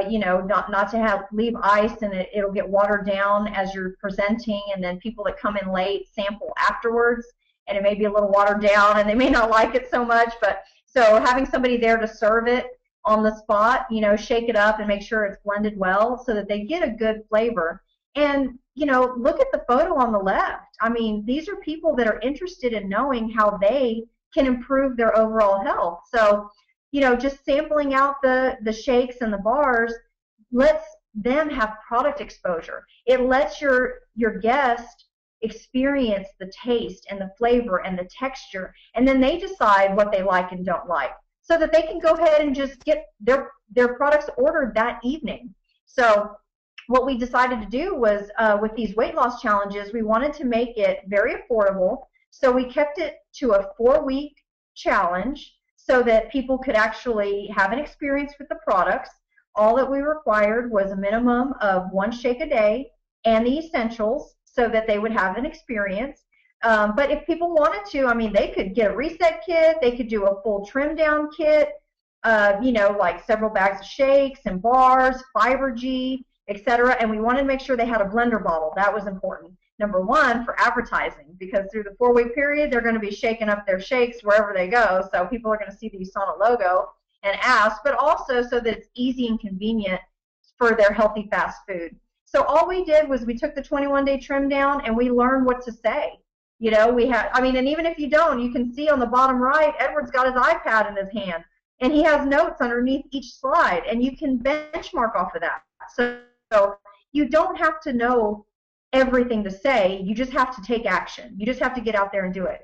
You know, not to leave ice, and it'll get watered down as you're presenting, and then people that come in late sample afterwards, and it may be a little watered down, and they may not like it so much. But so having somebody there to serve it on the spot, you know, shake it up and make sure it's blended well so that they get a good flavor. And, you know, look at the photo on the left. I mean, these are people that are interested in knowing how they can improve their overall health. So, you know, just sampling out the shakes and the bars lets them have product exposure. It lets your guest experience the taste and the flavor and the texture, and then they decide what they like and don't like, so that they can go ahead and just get their products ordered that evening. So what we decided to do was, with these weight loss challenges, we wanted to make it very affordable. So we kept it to a 4-week challenge so that people could actually have an experience with the products. All that we required was a minimum of 1 shake a day and the essentials so that they would have an experience. But if people wanted to, I mean, they could get a reset kit, they could do a full trim down kit, you know, like several bags of shakes and bars, Fiber G, etc. And we wanted to make sure they had a blender bottle. That was important. Number one, for advertising, because through the 4-week period, they're going to be shaking up their shakes wherever they go, so people are going to see the USANA logo and ask, but also so that it's easy and convenient for their healthy fast food. So all we did was we took the 21-day trim down, and we learned what to say. You know, we had, I mean, and even if you don't, you can see on the bottom right, Edward's got his iPad in his hand, and he has notes underneath each slide, and you can benchmark off of that. So you don't have to know everything to say, you just have to take action. You just have to get out there and do it.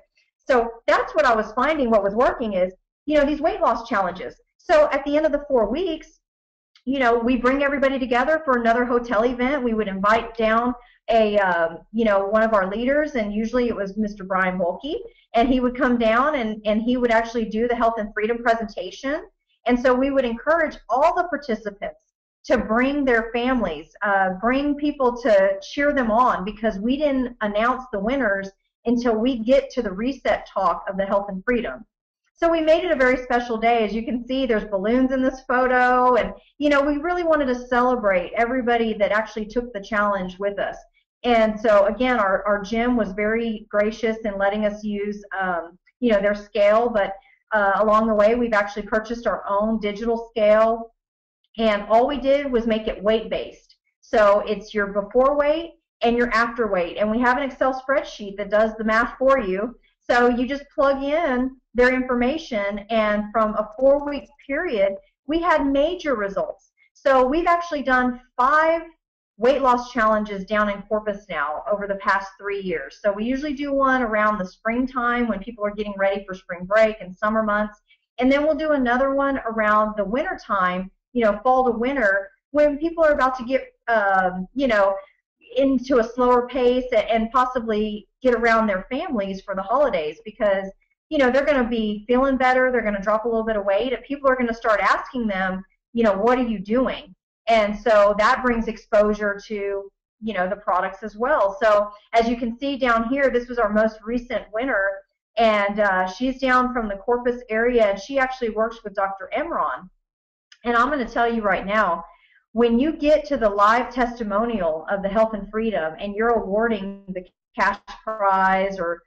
So that's what I was finding. What was working is, you know, these weight loss challenges. So at the end of the 4 weeks, you know, we bring everybody together for another hotel event. We would invite down you know, one of our leaders, and usually it was Mr. Brian Bolke, and he would come down and he would actually do the health and freedom presentation. And so we would encourage all the participants to bring their families, bring people to cheer them on, because we didn't announce the winners until we get to the reset talk of the health and freedom. So we made it a very special day. As you can see, there's balloons in this photo, and you know, we really wanted to celebrate everybody that actually took the challenge with us. And so again, our gym was very gracious in letting us use you know, their scale, but along the way we've actually purchased our own digital scale. And all we did was make it weight-based. So it's your before weight and your after weight. And we have an Excel spreadsheet that does the math for you. So you just plug in their information, and from a 4-week period, we had major results. So we've actually done 5 weight loss challenges down in Corpus now over the past 3 years. So we usually do one around the springtime when people are getting ready for spring break and summer months. And then we'll do another one around the winter time, you know, fall to winter, when people are about to get, you know, into a slower pace and possibly get around their families for the holidays, because they're going to be feeling better, they're going to drop a little bit of weight, and people are going to start asking them, what are you doing? And so that brings exposure to the products as well. So as you can see down here, this was our most recent winner, and she's down from the Corpus area, and she actually works with Dr. Emron. And I'm going to tell you right now, when you get to the live testimonial of the Health and Freedom and you're awarding the cash prize, or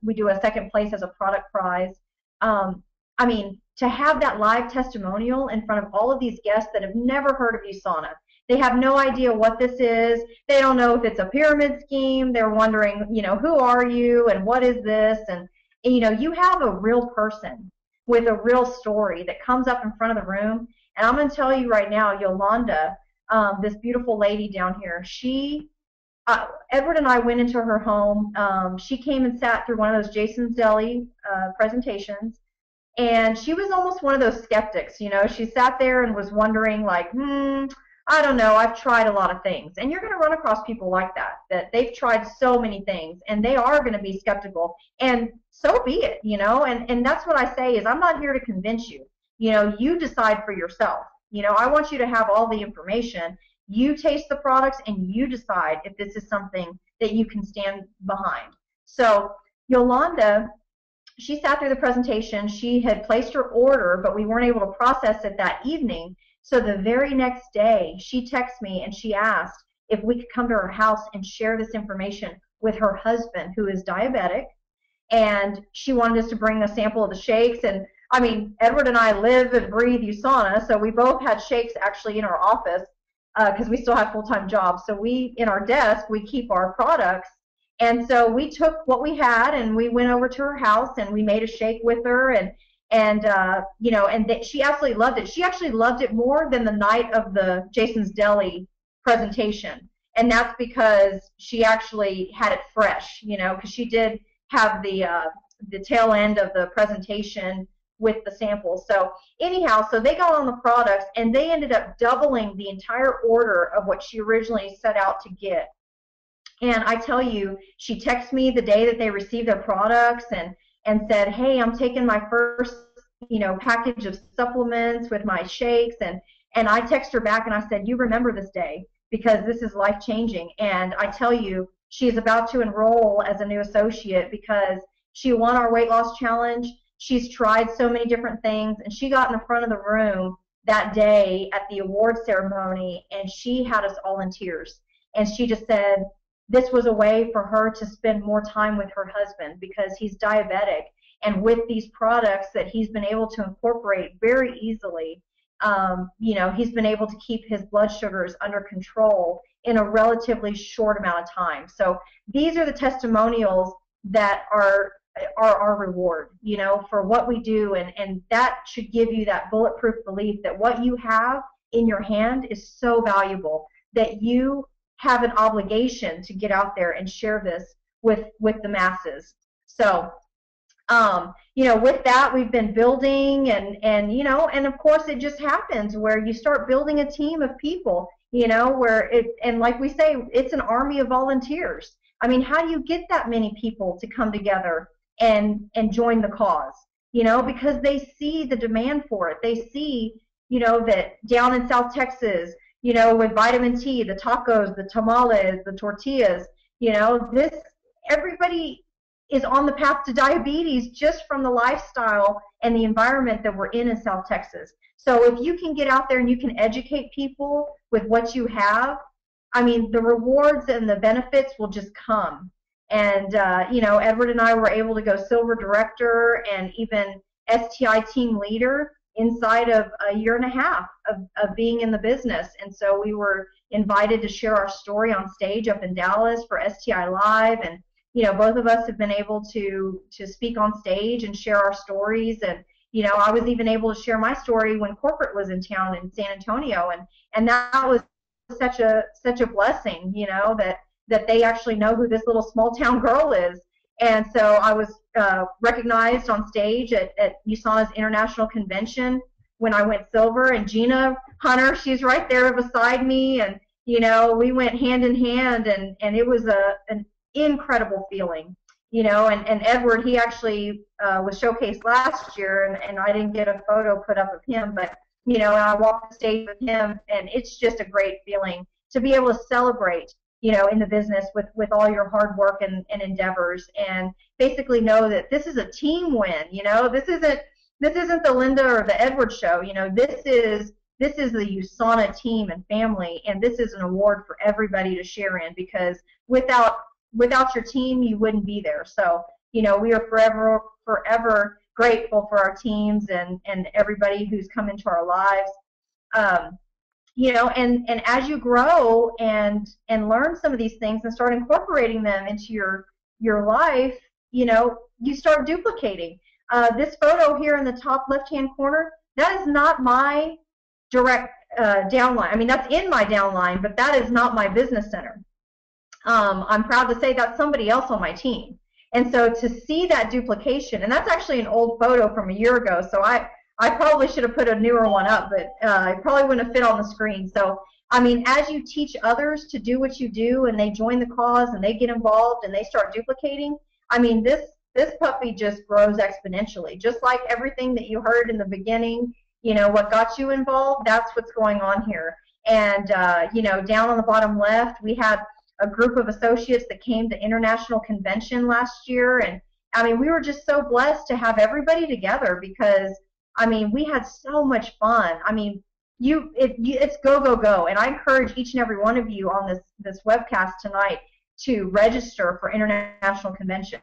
we do a second place as a product prize, I mean, to have that live testimonial in front of all of these guests that have never heard of USANA, they have no idea what this is, they don't know if it's a pyramid scheme, they're wondering, who are you and what is this? And you have a real person with a real story that comes up in front of the room. And I'm going to tell you right now, Yolanda, this beautiful lady down here, Edward and I went into her home. She came and sat through one of those Jason's Deli presentations, and she was almost one of those skeptics. She sat there and was wondering, like, I don't know, I've tried a lot of things. And you're going to run across people like that they've tried so many things, and they are going to be skeptical, and so be it, and that's what I say is, I'm not here to convince you. You decide for yourself. I want you to have all the information. You taste the products and you decide if this is something that you can stand behind. So Yolanda, she sat through the presentation. She had placed her order, but we weren't able to process it that evening. So the very next day, she texted me and she asked if we could come to her house and share this information with her husband, who is diabetic. And she wanted us to bring a sample of the shakes. And I mean, Edward and I live and breathe USANA, so we both had shakes actually in our office because we still have full-time jobs. So in our desk, we keep our products. And so we took what we had and we went over to her house and we made a shake with her, and she absolutely loved it. She actually loved it more than the night of the Jason's Deli presentation. And that's because she actually had it fresh, because she did have the tail end of the presentation with the samples. So anyhow, so they got on the products and they ended up doubling the entire order of what she originally set out to get. And I tell you, she texted me the day that they received their products and said, hey, I'm taking my first package of supplements with my shakes, and I texted her back and I said, you remember this day because this is life-changing. And I tell you, she is about to enroll as a new associate because she won our weight loss challenge. She's tried so many different things, and she got in the front of the room that day at the award ceremony, and she had us all in tears. And she just said this was a way for her to spend more time with her husband because he's diabetic, and with these products that he's been able to incorporate very easily, he's been able to keep his blood sugars under control in a relatively short amount of time. So these are the testimonials that are our reward, for what we do, and that should give you that bulletproof belief that what you have in your hand is so valuable that you have an obligation to get out there and share this with the masses. So with that, we've been building, and of course it just happens where you start building a team of people, and like we say, it's an army of volunteers. I mean, how do you get that many people to come together and join the cause? Because they see the demand for it. They see, that down in South Texas, with vitamin T, the tacos, the tamales, the tortillas, everybody is on the path to diabetes just from the lifestyle and the environment that we're in South Texas. So if you can get out there and you can educate people with what you have, I mean, the rewards and the benefits will just come. And, Edward and I were able to go silver director and even STI team leader inside of a year and a half of being in the business. And so we were invited to share our story on stage up in Dallas for STI Live. And, both of us have been able to speak on stage and share our stories. And, I was even able to share my story when corporate was in town in San Antonio. And that was such a blessing, that they actually know who this little small town girl is. And so I was recognized on stage at USANA's International Convention when I went silver. And Gina Hunter, she's right there beside me. And, we went hand in hand, and it was an incredible feeling. And Edward, he actually was showcased last year, and I didn't get a photo put up of him, but and I walked the stage with him, and it's just a great feeling to be able to celebrate, in the business with all your hard work and endeavors, and basically know that this is a team win. This isn't the Linda or the Edward show. This is the USANA team and family, and this is an award for everybody to share in, because without your team, you wouldn't be there. So, we are forever grateful for our teams and everybody who's come into our lives. And as you grow and learn some of these things and start incorporating them into your life, you start duplicating. This photo here in the top left-hand corner, that is not my direct downline. I mean, that's in my downline, but that is not my business center. I'm proud to say that's somebody else on my team. And so to see that duplication, and that's actually an old photo from a year ago, so I probably should have put a newer one up, but it probably wouldn't have fit on the screen. So, I mean, as you teach others to do what you do, and they join the cause, and they get involved, and they start duplicating, I mean, this puppy just grows exponentially. Just like everything that you heard in the beginning, what got you involved, that's what's going on here. And, down on the bottom left, we had a group of associates that came to International Convention last year, and I mean, we were just so blessed to have everybody together, because I mean, we had so much fun. I mean, it's go, go, go, and I encourage each and every one of you on this webcast tonight to register for International Convention,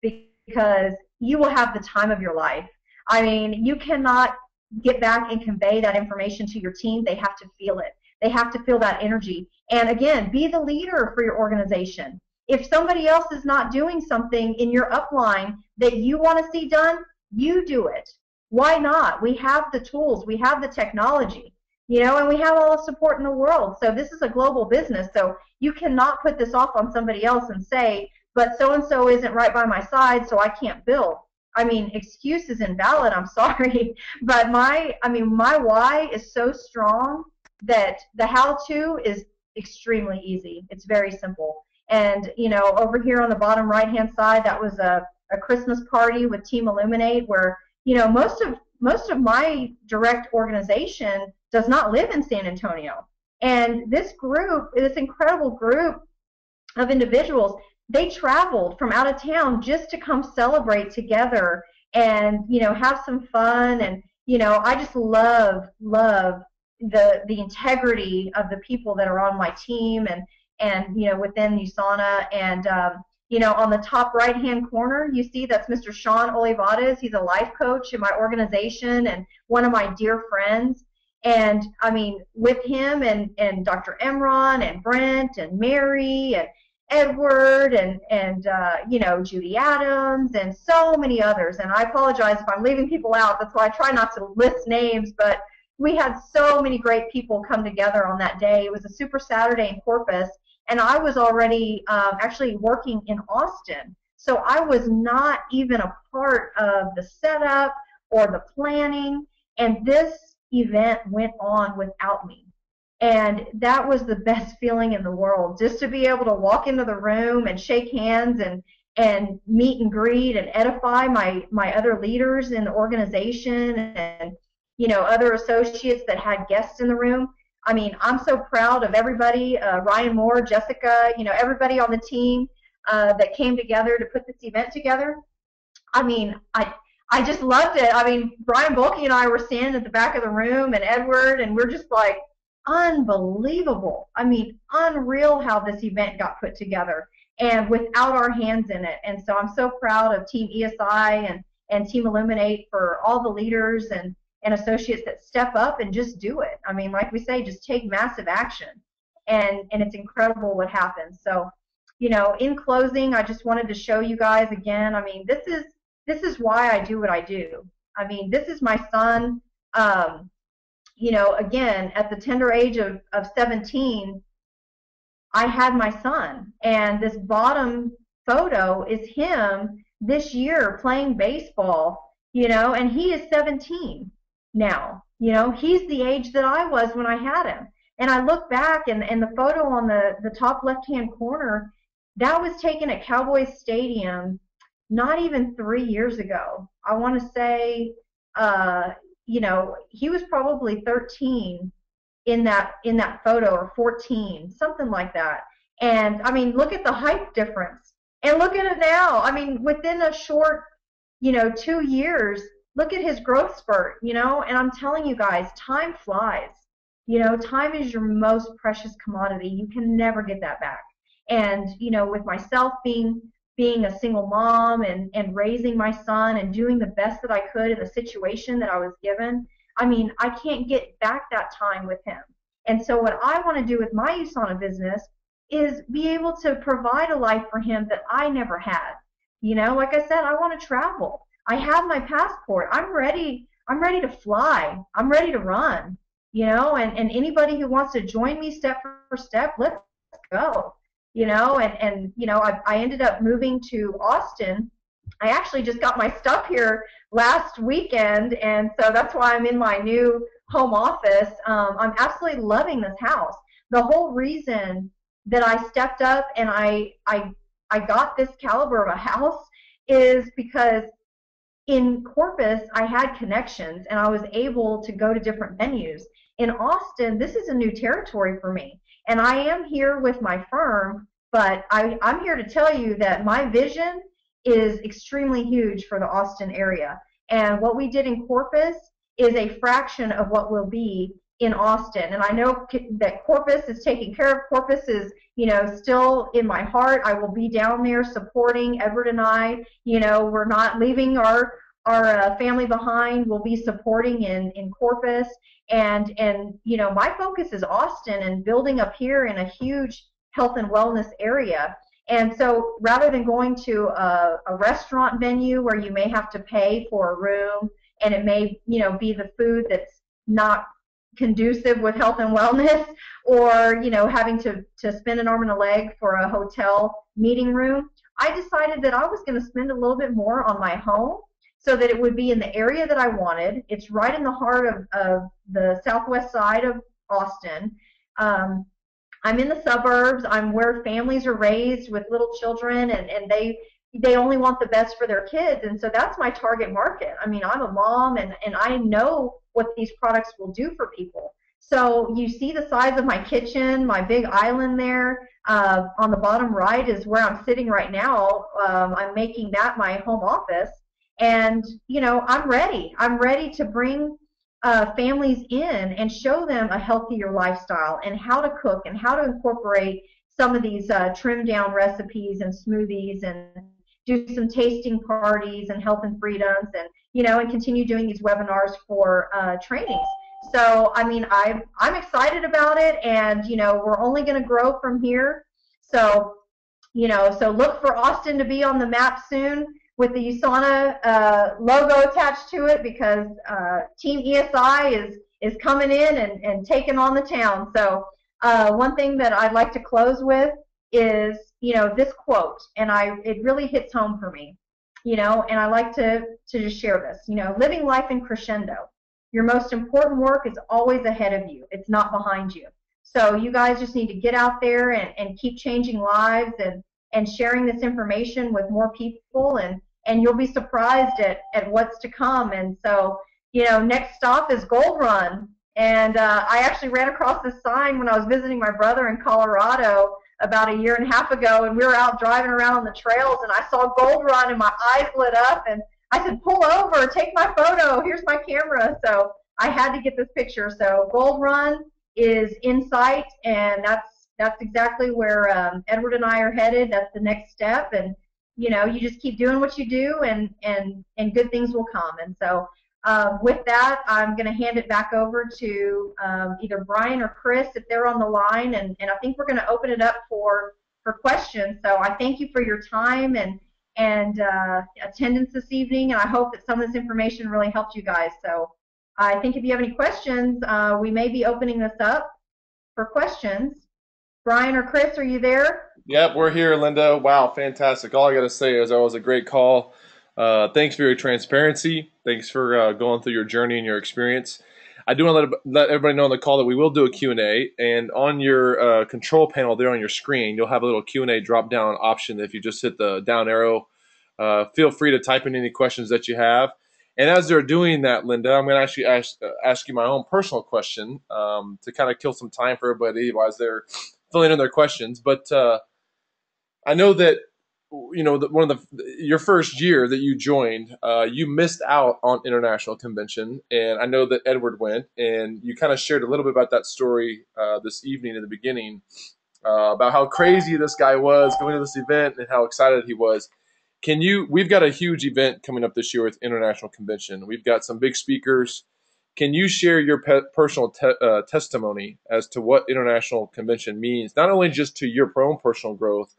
because you will have the time of your life. I mean, you cannot get back and convey that information to your team. They have to feel it. They have to feel that energy. And again, be the leader for your organization. If somebody else is not doing something in your upline that you want to see done, you do it. Why not? We have the tools. We have the technology, and we have all the support in the world. So this is a global business. So you cannot put this off on somebody else and say, but so-and-so isn't right by my side, so I can't build. I mean, excuse is invalid. I'm sorry. But my why is so strong that the how-to is extremely easy. It's very simple. And, over here on the bottom right-hand side, that was a Christmas party with Team Illuminate, where, most of my direct organization does not live in San Antonio. And this group, this incredible group of individuals, they traveled from out of town just to come celebrate together and, have some fun. And, I just love the integrity of the people that are on my team and within USANA. And on the top right hand corner, you see that's Mr. Sean Olivares. He's a life coach in my organization and one of my dear friends. And I mean, with him and Dr. Emron and Brent and Mary and Edward and Judy Adams and so many others. And I apologize if I'm leaving people out. That's why I try not to list names, but we had so many great people come together on that day. It was a Super Saturday in Corpus, and I was already actually working in Austin. So I was not even a part of the setup or the planning, and this event went on without me. And that was the best feeling in the world, just to be able to walk into the room and shake hands and meet and greet and edify my other leaders in the organization and other associates that had guests in the room. I mean, I'm so proud of everybody, Ryan Moore, Jessica, everybody on the team that came together to put this event together. I mean, I just loved it. I mean, Brian Bulkey and I were standing at the back of the room, and Edward, and we're just like, unbelievable. I mean, unreal how this event got put together and without our hands in it. And so I'm so proud of Team ESI and Team Illuminate for all the leaders and associates that step up and just do it. I mean, like we say, just take massive action. And it's incredible what happens. So, in closing, I just wanted to show you guys again, I mean, this is why I do what I do. I mean, this is my son. Again, at the tender age of 17, I had my son. And this bottom photo is him this year playing baseball, and he is 17 now. He's the age that I was when I had him. And I look back, and the photo on the top left-hand corner, that was taken at Cowboys Stadium not even 3 years ago. I want to say, uh, he was probably 13 in that photo, or 14, something like that. And I mean, look at the height difference. And look at it now. I mean, within a short, 2 years, look at his growth spurt, and I'm telling you guys, time flies. Time is your most precious commodity. You can never get that back. And, with myself being a single mom and raising my son and doing the best that I could in the situation that I was given, I mean, I can't get back that time with him. And so what I want to do with my USANA business is be able to provide a life for him that I never had. Like I said, I want to travel. I have my passport. I'm ready. I'm ready to fly. I'm ready to run. And anybody who wants to join me step for step, let's go. I ended up moving to Austin. I actually just got my stuff here last weekend, and so that's why I'm in my new home office. I'm absolutely loving this house. The whole reason that I stepped up and I got this caliber of a house is because in Corpus, I had connections and I was able to go to different venues. In Austin, this is a new territory for me. And I am here with my firm, but I'm here to tell you that my vision is extremely huge for the Austin area. And what we did in Corpus is a fraction of what will be in Austin. And I know that Corpus is taken care of. Corpus is, still in my heart. I will be down there supporting Edward and I. We're not leaving our family behind. We'll be supporting in Corpus. And my focus is Austin and building up here in a huge health and wellness area. And so rather than going to a restaurant venue where you may have to pay for a room and it may, be the food that's not conducive with health and wellness, or, having to spend an arm and a leg for a hotel meeting room, I decided that I was going to spend a little bit more on my home so that it would be in the area that I wanted. It's right in the heart of the southwest side of Austin. I'm in the suburbs. I'm where families are raised with little children, and they only want the best for their kids. And so that's my target market. I mean, I'm a mom, and I know what these products will do for people. So you see the size of my kitchen, my big island there. On the bottom right is where I'm sitting right now. I'm making that my home office. And, I'm ready. I'm ready to bring families in and show them a healthier lifestyle and how to cook and how to incorporate some of these trimmed down recipes and smoothies, and do some tasting parties and health and freedoms, and and continue doing these webinars for trainings. So I mean, I'm excited about it, and we're only going to grow from here. So so look for Austin to be on the map soon with the USANA logo attached to it, because Team ESI is coming in and taking on the town. So one thing that I'd like to close with is, this quote, and it really hits home for me, and I like to just share this, living life in crescendo. Your most important work is always ahead of you. It's not behind you. So you guys just need to get out there and keep changing lives and sharing this information with more people, and you'll be surprised at what's to come. And so, next stop is Gold Run. And I actually ran across this sign when I was visiting my brother in Colorado about a year and a half ago, and we were out driving around on the trails, and I saw Gold Run, and my eyes lit up, and I said, pull over, take my photo, here's my camera. So I had to get this picture. So Gold Run is in sight, and that's exactly where Edward and I are headed. That's the next step, and you just keep doing what you do, and good things will come. And so with that, I'm going to hand it back over to either Brian or Chris if they're on the line, and I think we're going to open it up for questions. So I thank you for your time and attendance this evening, and I hope that some of this information really helped you guys. So I think if you have any questions, we may be opening this up for questions. Brian or Chris, are you there? Yep, we're here, Linda. Wow, fantastic. All I got to say is that was a great call. Thanks for your transparency. Thanks for going through your journey and your experience. I do want to let everybody know on the call that we will do a Q&A, and on your control panel there on your screen, you'll have a little Q&A drop down option. If you just hit the down arrow, feel free to type in any questions that you have. And as they're doing that, Linda, I'm going to actually ask you my own personal question to kind of kill some time for everybody while they're filling in their questions. But I know that one of your first year that you joined, you missed out on international convention, and I know that Edward went, and you kind of shared a little bit about that story this evening in the beginning about how crazy this guy was going to this event and how excited he was. We've got a huge event coming up this year with international convention. We've got some big speakers. Can you share your personal testimony as to what international convention means, not only just to your own personal growth,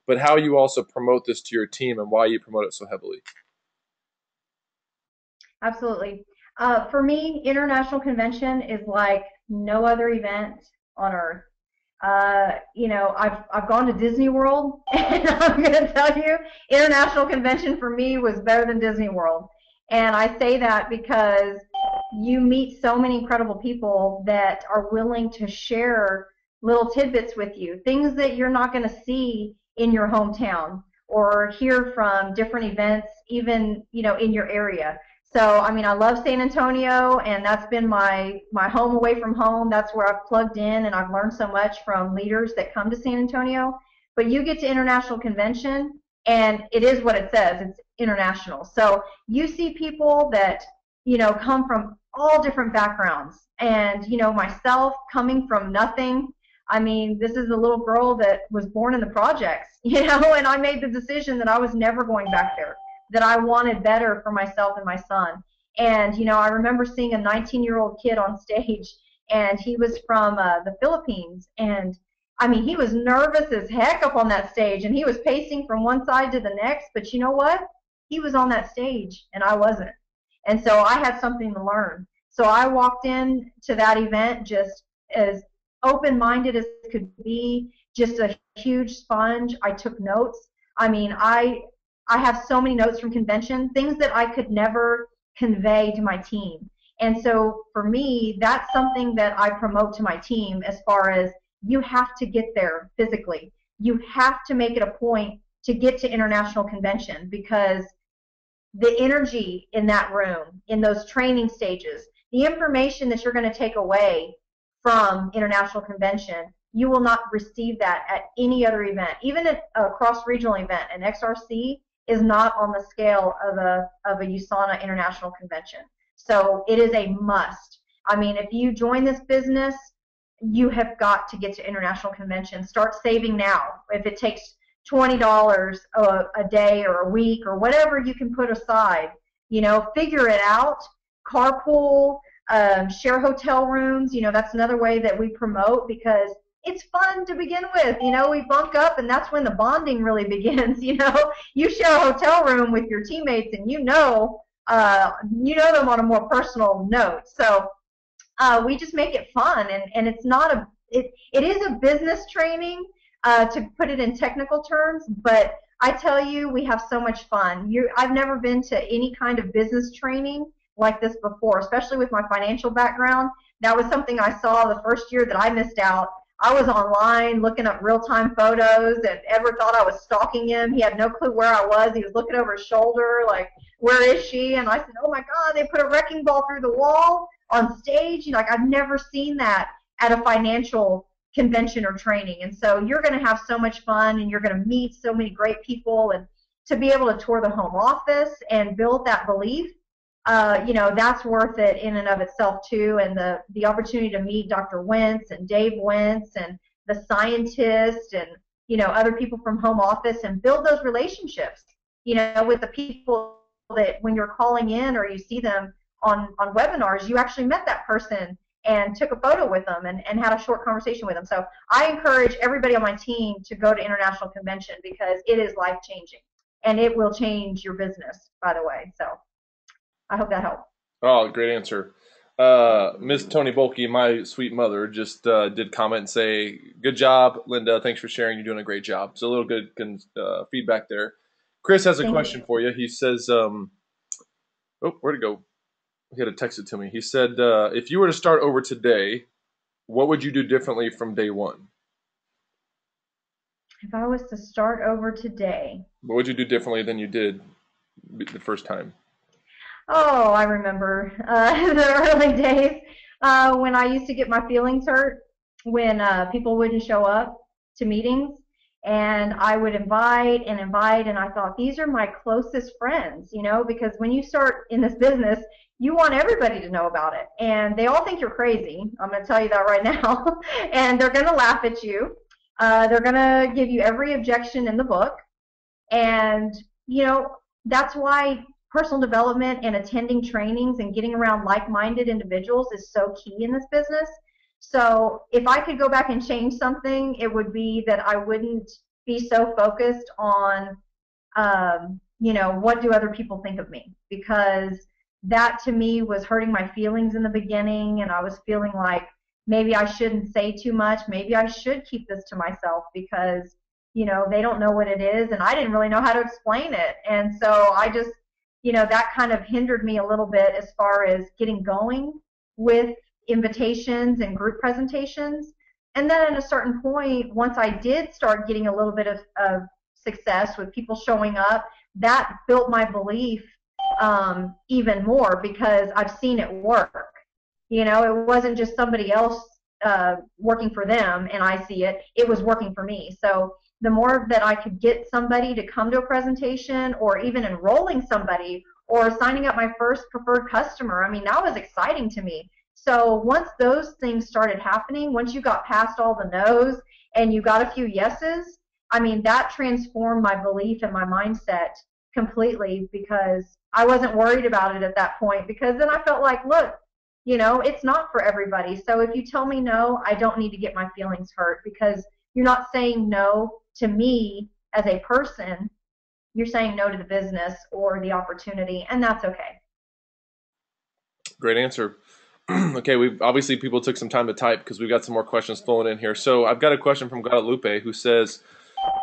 but how you also promote this to your team and why you promote it so heavily? Absolutely. For me, international convention is like no other event on earth. I've gone to Disney World, and I'm going to tell you, international convention for me was better than Disney World. And I say that because you meet so many incredible people that are willing to share little tidbits with you, things that you're not going to see in your hometown or hear from different events, even, in your area. So, I mean, I love San Antonio, and that's been my home away from home. That's where I've plugged in, and I've learned so much from leaders that come to San Antonio. But you get to international convention, and it is what it says. It's international. So you see people that, come from all different backgrounds. And, myself coming from nothing, I mean, this is a little girl that was born in the projects, and I made the decision that I was never going back there, that I wanted better for myself and my son. And, I remember seeing a 19-year-old kid on stage, and he was from the Philippines. And, I mean, he was nervous as heck up on that stage, and he was pacing from one side to the next. But you know what? He was on that stage, and I wasn't. And so I had something to learn. So I walked in to that event just as open-minded as could be, just a huge sponge. I took notes. I mean, I have so many notes from convention, things that I could never convey to my team. And so for me, that's something that I promote to my team as far as you have to get there physically. You have to make it a point to get to international convention, because the energy in that room, in those training stages, the information that you're going to take away from international convention, you will not receive that at any other event. Even at a cross-regional event, an XRC is not on the scale of a USANA international convention. So it is a must. I mean, if you join this business, you have got to get to international convention. Start saving now. If it takes $20 a day or a week or whatever you can put aside, figure it out. Carpool, share hotel rooms. That's another way that we promote, because it's fun to begin with. We bunk up, and that's when the bonding really begins. You share a hotel room with your teammates, and you know them on a more personal note. So we just make it fun, and it's not it is a business training, to put it in technical terms, but I tell you, we have so much fun. I've never been to any kind of business training like this before, especially with my financial background. That was something I saw the first year that I missed out. I was online looking up real-time photos, and Edward thought I was stalking him. He had no clue where I was. He was looking over his shoulder like, where is she? And I said, oh my God, they put a wrecking ball through the wall on stage. Like, I've never seen that at a financial convention or training. And so you're going to have so much fun, and you're going to meet so many great people, and to be able to tour the home office and build that belief, that's worth it in and of itself too. And the opportunity to meet Dr. Wentz and Dave Wentz and the scientists and, other people from home office, and build those relationships, with the people that when you're calling in or you see them on webinars, you actually met that person and took a photo with them and had a short conversation with them. So I encourage everybody on my team to go to international convention, because it is life-changing, and it will change your business, by the way. So I hope that helped. Oh, great answer. Miss Tony Bulkey, my sweet mother, just did comment and say, good job, Linda. Thanks for sharing. You're doing a great job. So a little good feedback there. Chris has a question for you. He says, oh, where'd it go? he had to text it to me. He said, if you were to start over today, what would you do differently from day one? If I was to start over today, What would you do differently than you did the first time? oh, I remember the early days when I used to get my feelings hurt when people wouldn't show up to meetings. And I would invite and invite, and I thought, these are my closest friends, you know, because when you start in this business, you want everybody to know about it. And they all think you're crazy. I'm going to tell you that right now. And they're going to laugh at you. They're going to give you every objection in the book. And, you know, that's why personal development and attending trainings and getting around like-minded individuals is so key in this business. So if I could go back and change something, it would be that I wouldn't be so focused on, you know, what do other people think of me? Because that to me was hurting my feelings in the beginning, and I was feeling like maybe I shouldn't say too much. Maybe I should keep this to myself because, you know, they don't know what it is, and I didn't really know how to explain it. And so I just, you know, that kind of hindered me a little bit as far as getting going with invitations and group presentations. And then at a certain point, once I did start getting a little bit of success with people showing up, that built my belief even more because I've seen it work. You know, it wasn't just somebody else working for them and I see it, it was working for me. So the more that I could get somebody to come to a presentation or even enrolling somebody or signing up my first preferred customer, I mean, that was exciting to me. So once those things started happening, once you got past all the no's and you got a few yeses, I mean, that transformed my belief and my mindset completely because I wasn't worried about it at that point because then I felt like, look, you know, it's not for everybody. So if you tell me no, I don't need to get my feelings hurt because you're not saying no to me as a person. You're saying no to the business or the opportunity, and that's okay. Great answer. Okay, we obviously people took some time to type because we've got some more questions flowing in here. So I've got a question from Guadalupe who says,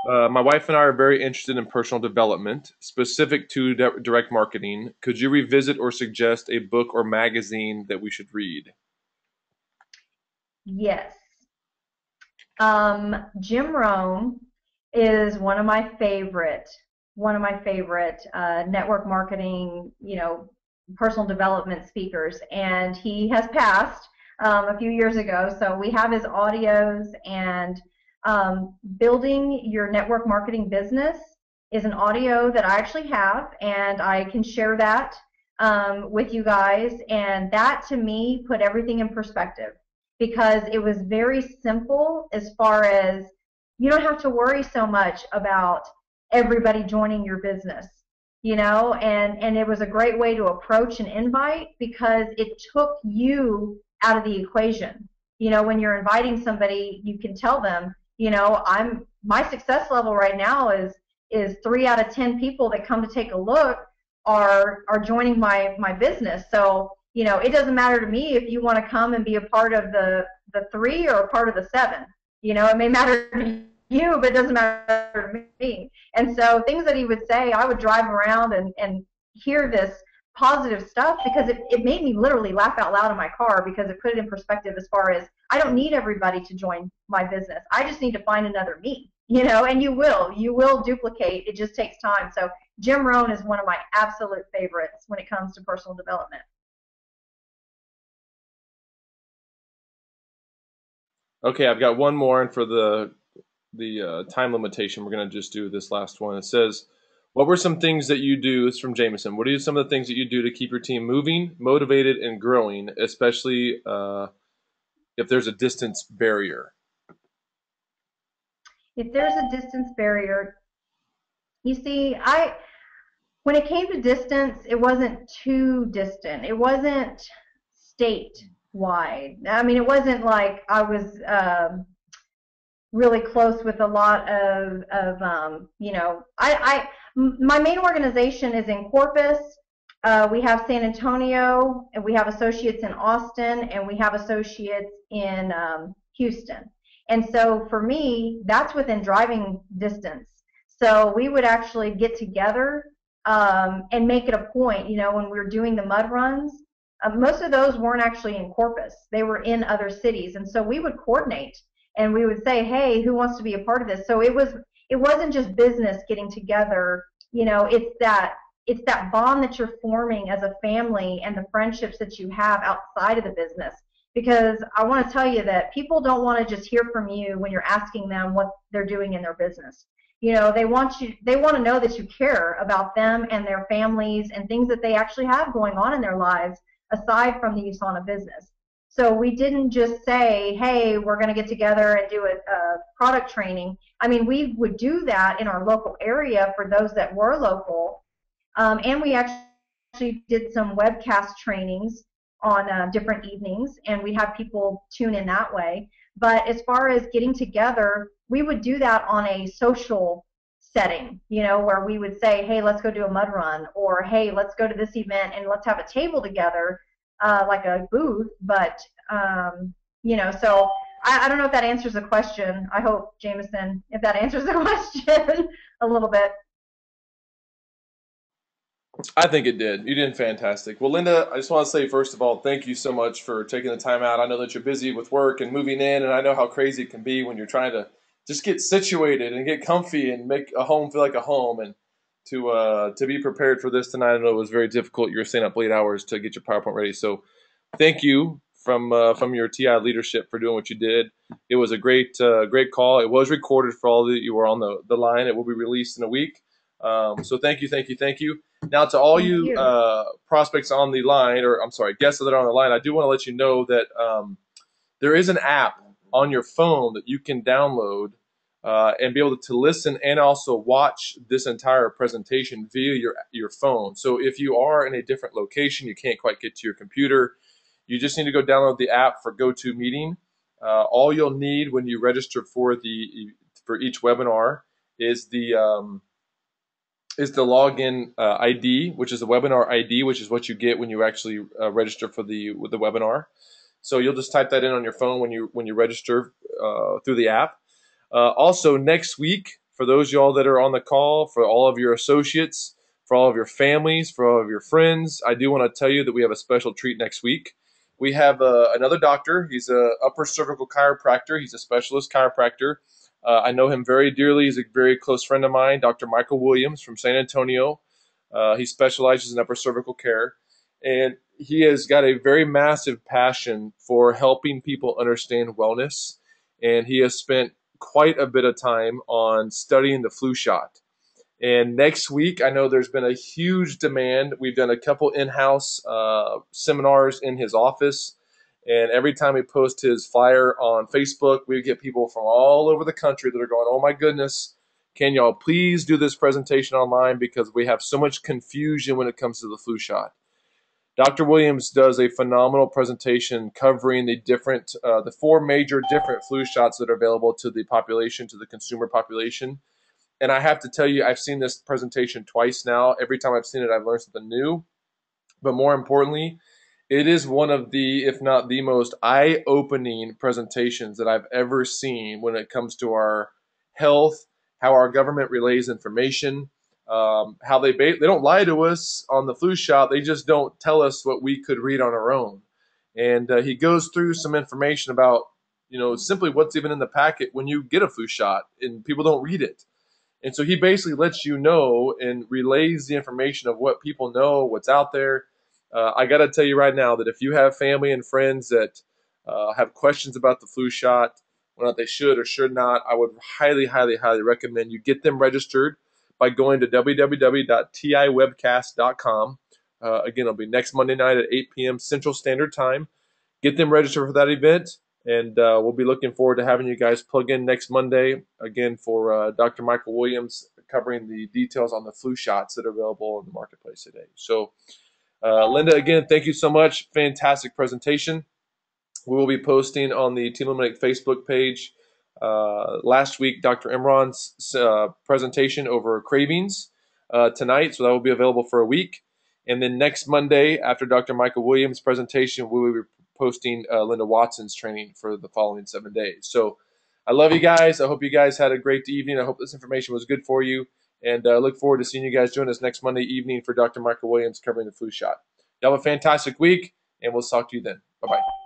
my wife and I are very interested in personal development, specific to direct marketing. Could you revisit or suggest a book or magazine that we should read? Yes. Jim Rohn is one of my favorite network marketing, you know, personal development speakers, and he has passed a few years ago. So we have his audios, and building your network marketing business is an audio that I actually have, and I can share that with you guys. And that to me put everything in perspective because it was very simple as far as you don't have to worry so much about everybody joining your business, you know, and it was a great way to approach an invite because it took you out of the equation. You know, when you're inviting somebody, you can tell them, you know, my success level right now is 3 out of 10 people that come to take a look are joining my business. So, you know, it doesn't matter to me if you want to come and be a part of the 3 or a part of the 7. You know, it may matter to you, but it doesn't matter to me. And so things that he would say, I would drive around and hear this positive stuff because it made me literally laugh out loud in my car because it put it in perspective as far as I don't need everybody to join my business. I just need to find another me, you know, and you will duplicate. It just takes time. So Jim Rohn is one of my absolute favorites when it comes to personal development. Okay, I've got one more, and for the time limitation, we're going to just do this last one. It says, what were some things that you do? It's from Jameson. What are some of the things that you do to keep your team moving, motivated, and growing, especially if there's a distance barrier? If there's a distance barrier, you see, when it came to distance, it wasn't too distant. It wasn't statewide. I mean, it wasn't like I was really close with a lot of you know, my main organization is in Corpus. We have San Antonio, and we have associates in Austin, and we have associates in Houston. And so for me, that's within driving distance. So we would actually get together and make it a point, you know, when we were doing the mud runs, Most of those weren't actually in Corpus. They were in other cities. And so we would coordinate and we would say, hey, who wants to be a part of this? So it wasn't just business getting together. It's that bond that you're forming as a family and the friendships that you have outside of the business. Because I want to tell you that people don't want to just hear from you when you're asking them what they're doing in their business. They want to know that you care about them and their families and things that they actually have going on in their lives aside from the USANA business. So we didn't just say, hey, we're going to get together and do a product training. I mean, we would do that in our local area for those that were local. And we actually did some webcast trainings on different evenings, and we have people tune in that way. But as far as getting together, we would do that on a social setting, where we would say, hey, let's go do a mud run, or hey, let's go to this event and let's have a table together, like a booth. But, so I don't know if that answers the question. I hope, Jameson, if that answers the question a little bit. I think it did. You did fantastic. Well, Linda, I just want to say, first of all, thank you so much for taking the time out. I know that you're busy with work and moving in, and I know how crazy it can be when you're trying to just get situated and get comfy and make a home feel like a home. And to be prepared for this tonight, I know it was very difficult. You were staying up late hours to get your PowerPoint ready. So thank you from your TI leadership for doing what you did. It was a great call. It was recorded for all that you were on the line. It will be released in a week. So thank you, thank you, thank you. Now to all you prospects on the line, or I'm sorry, guests that are on the line, I do want to let you know that there is an app on your phone that you can download and be able to listen and also watch this entire presentation via your phone. So if you are in a different location, you can't quite get to your computer, you just need to go download the app for GoToMeeting. All you'll need when you register for each webinar is the login ID, which is the webinar ID, which is what you get when you actually register for the webinar. So you'll just type that in on your phone when you register through the app. Also, next week, for those of y'all that are on the call, for all of your associates, for all of your families, for all of your friends, I do want to tell you that we have a special treat next week. We have another doctor. He's an upper cervical chiropractor. He's a specialist chiropractor. I know him very dearly. He's a very close friend of mine, Dr. Michael Williams from San Antonio. He specializes in upper cervical care, and he has got a very massive passion for helping people understand wellness, and he has spent quite a bit of time on studying the flu shot. And next week, I know there's been a huge demand. We've done a couple in-house seminars in his office. And every time we post his flyer on Facebook, we get people from all over the country that are going, oh my goodness, can y'all please do this presentation online because we have so much confusion when it comes to the flu shot. Dr. Williams does a phenomenal presentation covering the four major different flu shots that are available to the population, to the consumer population. And I have to tell you, I've seen this presentation twice now. Every time I've seen it, I've learned something new. But more importantly, it is one of the, if not the most eye-opening presentations that I've ever seen when it comes to our health, how our government relays information, how they don't lie to us on the flu shot. They just don't tell us what we could read on our own. And he goes through some information about, simply what's even in the packet when you get a flu shot, and people don't read it. And so he basically lets you know and relays the information of what people know, what's out there. I got to tell you right now that if you have family and friends that have questions about the flu shot, whether or not they should or should not, I would highly, highly, highly recommend you get them registered by going to www.tiwebcast.com. Again, it'll be next Monday night at 8 p.m. Central Standard Time. Get them registered for that event, and we'll be looking forward to having you guys plug in next Monday, again, for Dr. Michael Williams covering the details on the flu shots that are available in the marketplace today. So, Linda, again, thank you so much. Fantastic presentation. We will be posting on the Team Eliminate Facebook page last week Dr. Imran's presentation over cravings tonight, so that will be available for a week. And then next Monday, after Dr. Michael Williams' presentation, we will be posting Linda Watson's training for the following 7 days. So I love you guys. I hope you guys had a great evening. I hope this information was good for you. And I look forward to seeing you guys join us next Monday evening for Dr. Michael Williams covering the flu shot. Y'all have a fantastic week. and we'll talk to you then. Bye-bye.